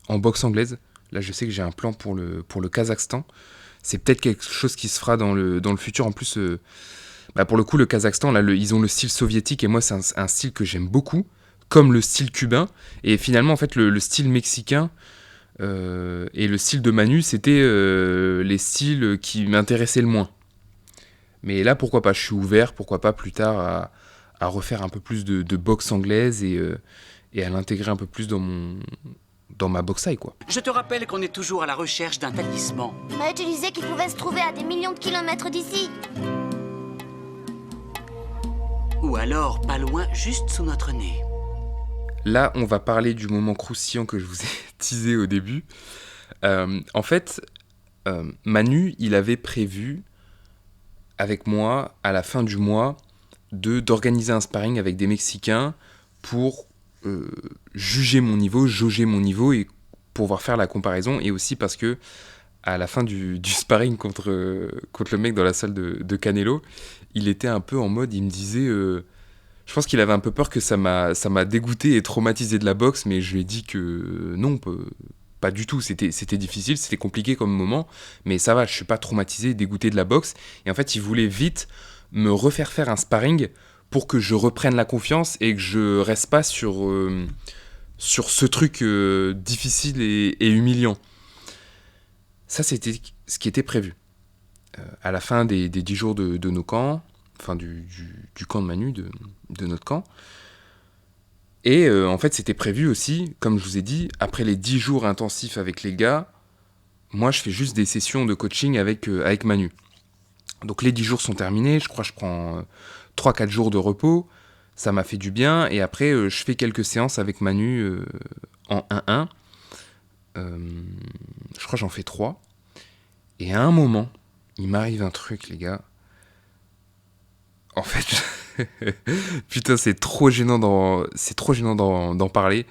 en boxe anglaise. Là, je sais que j'ai un plan pour le Kazakhstan. C'est peut-être quelque chose qui se fera dans le futur. En plus, pour le coup, le Kazakhstan, là, ils ont le style soviétique, et moi, c'est un style que j'aime beaucoup, comme le style cubain. Et finalement, en fait, le style mexicain et le style de Manu, c'était les styles qui m'intéressaient le moins. Mais là, pourquoi pas, je suis ouvert, pourquoi pas plus tard à refaire un peu plus de boxe anglaise et à l'intégrer un peu plus dans ma boxaille, quoi. Je te rappelle qu'on est toujours à la recherche d'un talisman. Mais tu disais qu'il pouvait se trouver à des millions de kilomètres d'ici. Ou alors, pas loin, juste sous notre nez. Là, on va parler du moment croustillant que je vous ai teasé au début. En fait, Manu, il avait prévu, avec moi, à la fin du mois, d'organiser un sparring avec des Mexicains pour juger mon niveau, jauger mon niveau et pouvoir faire la comparaison. Et aussi parce que, à la fin du sparring contre le mec dans la salle de Canelo, il était un peu en mode, il me disait... je pense qu'il avait un peu peur que ça m'a dégoûté et traumatisé de la boxe, mais je lui ai dit que non, pas du tout. C'était difficile, c'était compliqué comme moment, mais ça va, je suis pas traumatisé, dégoûté de la boxe. Et en fait, il voulait vite me refaire faire un sparring pour que je reprenne la confiance et que je reste pas sur ce truc difficile et humiliant. Ça, c'était ce qui était prévu. À la fin des 10 jours de nos camps, enfin du camp de Manu, de notre camp. Et en fait, c'était prévu aussi, comme je vous ai dit, après les 10 jours intensifs avec les gars, moi, je fais juste des sessions de coaching avec Manu. Donc les 10 jours sont terminés, je crois que je prends 3-4 jours de repos, ça m'a fait du bien, et après, je fais quelques séances avec Manu en 1-1. Je crois que j'en fais 3. Et à un moment, il m'arrive un truc, les gars. En fait, putain, c'est trop gênant d'en parler.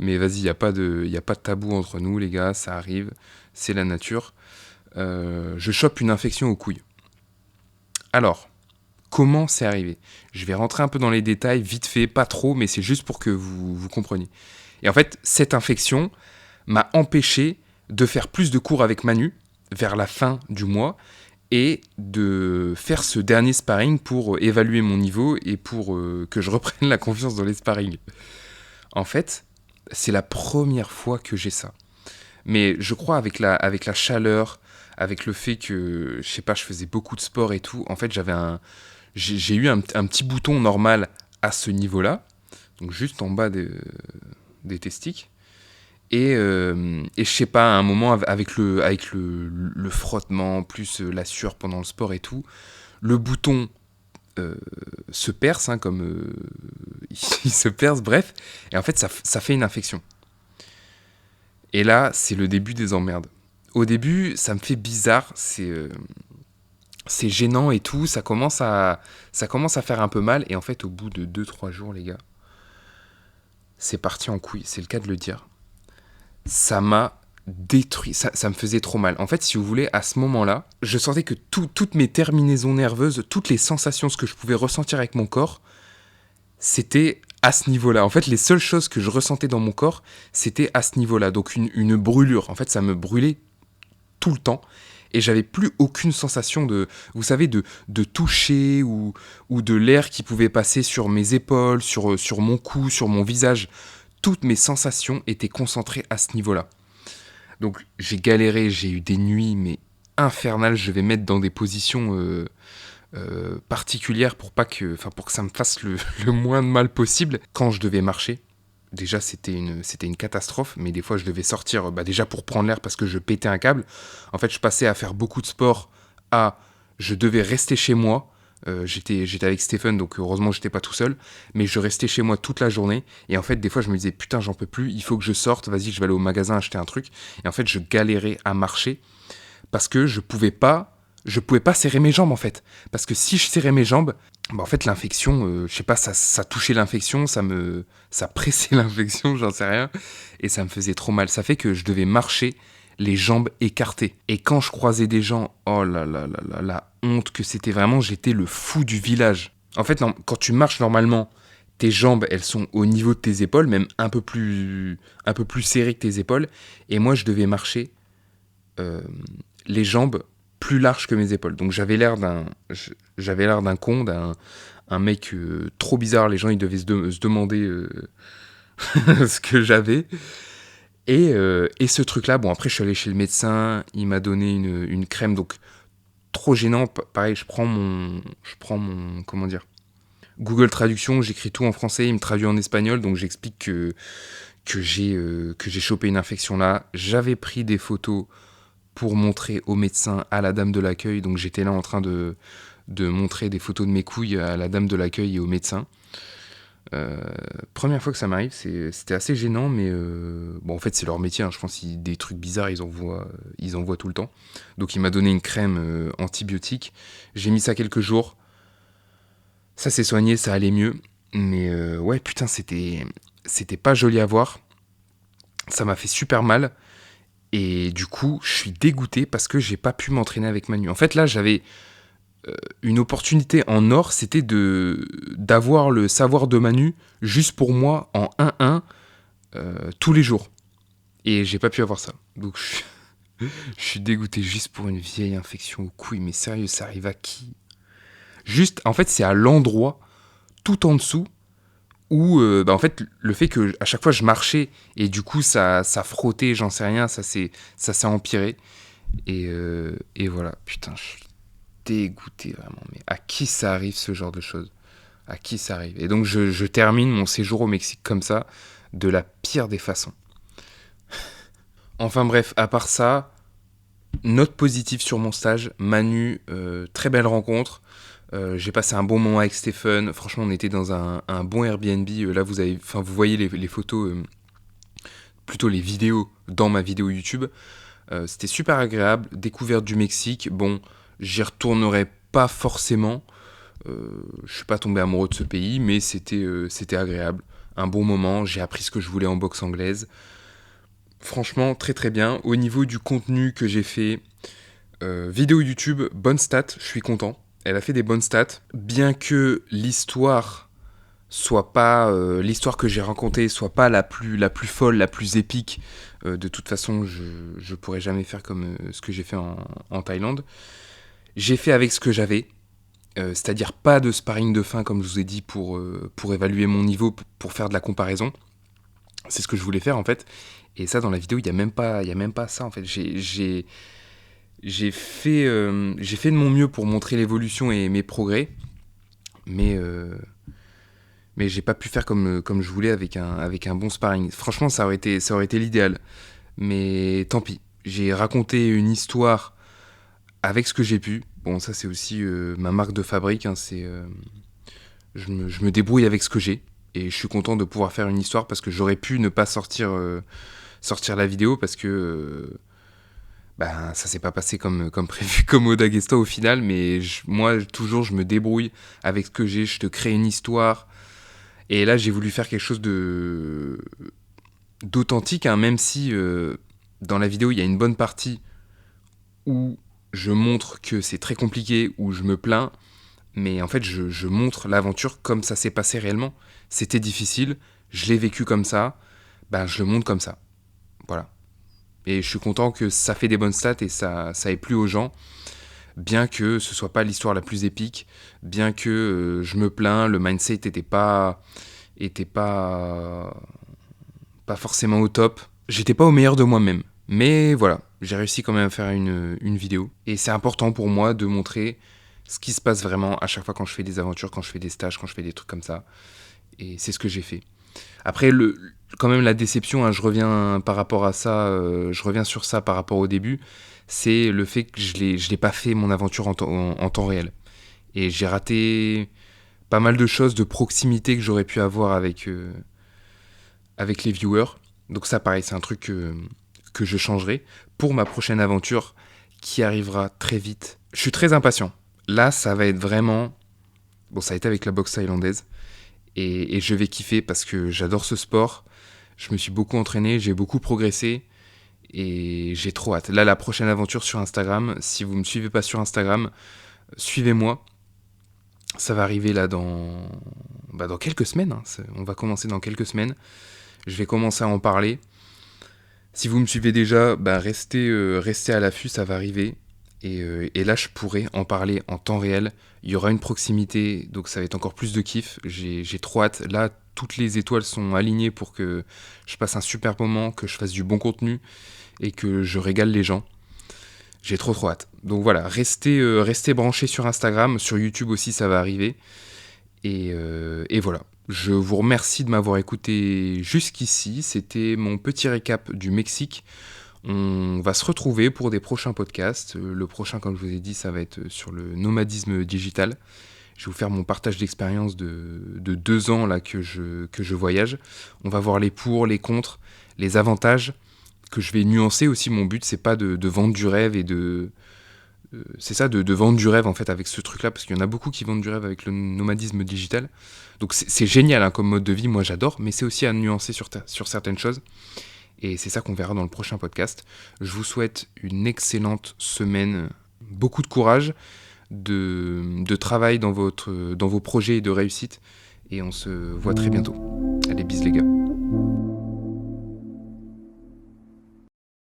Mais vas-y, il n'y a pas de tabou entre nous, les gars, ça arrive, c'est la nature. Je chope une infection aux couilles. Alors, comment c'est arrivé ? Je vais rentrer un peu dans les détails, vite fait, pas trop, mais c'est juste pour que vous compreniez. Et en fait, cette infection m'a empêché de faire plus de cours avec Manu vers la fin du mois et de faire ce dernier sparring pour évaluer mon niveau et pour que je reprenne la confiance dans les sparring. En fait, c'est la première fois que j'ai ça. Mais je crois avec la chaleur, avec le fait que, je sais pas, je faisais beaucoup de sport et tout, en fait, j'ai eu un petit bouton normal à ce niveau-là, donc juste en bas des testiques. Et je sais pas, à un moment, avec le frottement, plus la sueur pendant le sport et tout, le bouton se perce, comme il se perce, bref. Et en fait, ça fait une infection. Et là, c'est le début des emmerdes. Au début, ça me fait bizarre, c'est gênant et tout, ça commence à faire un peu mal. Et en fait, au bout de 2-3 jours, les gars, c'est parti en couille, c'est le cas de le dire. Ça m'a détruit, ça me faisait trop mal. En fait, si vous voulez, à ce moment-là, je sentais que toutes mes terminaisons nerveuses, toutes les sensations, ce que je pouvais ressentir avec mon corps, c'était à ce niveau-là. En fait, les seules choses que je ressentais dans mon corps, c'était à ce niveau-là. Donc une brûlure. En fait, ça me brûlait tout le temps. Et j'avais plus aucune sensation vous savez, de toucher ou de l'air qui pouvait passer sur mes épaules, sur mon cou, sur mon visage. Toutes mes sensations étaient concentrées à ce niveau-là. Donc j'ai galéré, j'ai eu des nuits mais infernales. Je vais mettre dans des positions particulières pour que ça me fasse le moins de mal possible. Quand je devais marcher, déjà c'était une catastrophe, mais des fois je devais sortir déjà pour prendre l'air parce que je pétais un câble. En fait, je passais à faire beaucoup de sport je devais rester chez moi. J'étais avec Stephen, donc heureusement j'étais pas tout seul, mais je restais chez moi toute la journée. Et en fait, des fois je me disais putain, j'en peux plus, il faut que je sorte, vas-y, je vais aller au magasin acheter un truc. Et en fait, je galérais à marcher parce que je pouvais pas serrer mes jambes en fait. Parce que si je serrais mes jambes, Bah, en fait, l'infection, je sais pas, ça touchait l'infection, ça pressait l'infection, j'en sais rien, et ça me faisait trop mal. Ça fait que je devais marcher les jambes écartées. Et quand je croisais des gens, oh là là là là, la honte que c'était vraiment, j'étais le fou du village. En fait, non, quand tu marches normalement, tes jambes, elles sont au niveau de tes épaules, même un peu plus serrées que tes épaules, et moi, je devais marcher les jambes plus larges que mes épaules. Donc j'avais l'air d'un con, un mec trop bizarre. Les gens, ils devaient se demander ce que j'avais. Et ce truc-là, bon, après, je suis allé chez le médecin, il m'a donné une crème, donc trop gênant. Pareil, je prends mon, comment dire, Google Traduction, j'écris tout en français, il me traduit en espagnol, donc j'explique que j'ai chopé une infection là. J'avais pris des photos pour montrer au médecin, à la dame de l'accueil. Donc j'étais là en train de montrer des photos de mes couilles à la dame de l'accueil et au médecin. Première fois que ça m'arrive, c'était assez gênant, mais bon, en fait c'est leur métier, hein. Je pense que des trucs bizarres ils en voient tout le temps. Donc il m'a donné une crème antibiotique. J'ai mis ça quelques jours. Ça s'est soigné, ça allait mieux. Mais ouais, putain, c'était pas joli à voir. Ça m'a fait super mal. Et du coup, je suis dégoûté parce que j'ai pas pu m'entraîner avec Manu. En fait, là, j'avais une opportunité en or, c'était d'avoir le savoir de Manu juste pour moi en 1-1 tous les jours. Et j'ai pas pu avoir ça. Donc, je suis dégoûté juste pour une vieille infection aux couilles. Mais sérieux, ça arrive à qui? Juste, en fait, c'est à l'endroit tout en dessous où en fait le fait que à chaque fois je marchais et du coup ça frottait, j'en sais rien, ça s'est empiré et voilà, putain, je suis dégoûté vraiment. Mais à qui ça arrive ce genre de choses? À qui ça arrive? Et donc je termine mon séjour au Mexique comme ça, de la pire des façons. Enfin bref, à part ça, note positive sur mon stage. Manu, très belle rencontre. J'ai passé un bon moment avec Stephen. Franchement, on était dans un bon Airbnb. Là, vous voyez les photos, plutôt les vidéos dans ma vidéo YouTube. C'était super agréable. Découverte du Mexique. Bon, j'y retournerai pas forcément. Je suis pas tombé amoureux de ce pays, mais c'était agréable. Un bon moment. J'ai appris ce que je voulais en boxe anglaise. Franchement, très très bien. Au niveau du contenu que j'ai fait, vidéo YouTube, bonne stat. Je suis content. Elle a fait des bonnes stats, bien que l'histoire soit pas l'histoire que j'ai racontée soit pas la plus folle, la plus épique. De toute façon, je pourrais jamais faire comme ce que j'ai fait en Thaïlande. J'ai fait avec ce que j'avais, c'est-à-dire pas de sparring de fin comme je vous ai dit pour évaluer mon niveau, pour faire de la comparaison. C'est ce que je voulais faire en fait. Et ça dans la vidéo il y a même pas ça en fait. J'ai fait de mon mieux pour montrer l'évolution et mes progrès, mais j'ai pas pu faire comme je voulais avec un bon sparring. Franchement, ça aurait été l'idéal, mais tant pis. J'ai raconté une histoire avec ce que j'ai pu. Bon, ça c'est aussi ma marque de fabrique, hein, je me débrouille avec ce que j'ai, et je suis content de pouvoir faire une histoire parce que j'aurais pu ne pas sortir la vidéo parce que ça s'est pas passé comme prévu, comme au Daghestan au final, mais moi, toujours, je me débrouille avec ce que j'ai, je te crée une histoire. Et là, j'ai voulu faire quelque chose d'authentique, hein, même si dans la vidéo, il y a une bonne partie où je montre que c'est très compliqué, où je me plains, mais en fait, je montre l'aventure comme ça s'est passé réellement. C'était difficile, je l'ai vécu comme ça, je le montre comme ça. Voilà. Et je suis content que ça fait des bonnes stats et ça ait plu aux gens, bien que ce soit pas l'histoire la plus épique, bien que je me plains, le mindset était pas forcément au top. J'étais pas au meilleur de moi-même. Mais voilà, j'ai réussi quand même à faire une vidéo. Et c'est important pour moi de montrer ce qui se passe vraiment à chaque fois quand je fais des aventures, quand je fais des stages, quand je fais des trucs comme ça. Et c'est ce que j'ai fait. Après, quand même la déception, hein, je reviens par rapport à ça, je reviens sur ça par rapport au début, c'est le fait que je l'ai pas fait mon aventure en temps réel. Et j'ai raté pas mal de choses de proximité que j'aurais pu avoir avec les viewers. Donc ça, pareil, c'est un truc que je changerai pour ma prochaine aventure qui arrivera très vite. Je suis très impatient. Là, ça va être vraiment Bon, ça a été avec la boxe thaïlandaise. Et je vais kiffer parce que j'adore ce sport. Je me suis beaucoup entraîné, j'ai beaucoup progressé. Et j'ai trop hâte. Là, la prochaine aventure sur Instagram, si vous ne me suivez pas sur Instagram, suivez-moi. Ça va arriver là dans quelques semaines. Hein. On va commencer dans quelques semaines. Je vais commencer à en parler. Si vous me suivez déjà, restez à l'affût, ça va arriver. Et là, je pourrai en parler en temps réel. Il y aura une proximité, donc ça va être encore plus de kiff. J'ai trop hâte. Là, toutes les étoiles sont alignées pour que je passe un super moment, que je fasse du bon contenu et que je régale les gens. J'ai trop hâte. Donc voilà, restez branchés sur Instagram, sur YouTube aussi, ça va arriver. Et voilà. Je vous remercie de m'avoir écouté jusqu'ici. C'était mon petit récap du Mexique. On va se retrouver pour des prochains podcasts. Le prochain, comme je vous ai dit, ça va être sur le nomadisme digital. Je vais vous faire mon partage d'expérience de 2 ans là, que je voyage. On va voir les pour, les contre, les avantages, que je vais nuancer aussi. Mon but, c'est pas de vendre du rêve et c'est ça, de vendre du rêve en fait avec ce truc-là, parce qu'il y en a beaucoup qui vendent du rêve avec le nomadisme digital. Donc c'est génial hein, comme mode de vie, moi j'adore, mais c'est aussi à nuancer sur certaines choses. Et c'est ça qu'on verra dans le prochain podcast. Je vous souhaite une excellente semaine, beaucoup de courage, de travail dans vos projets et de réussite. Et on se voit très bientôt. Allez, bis les gars.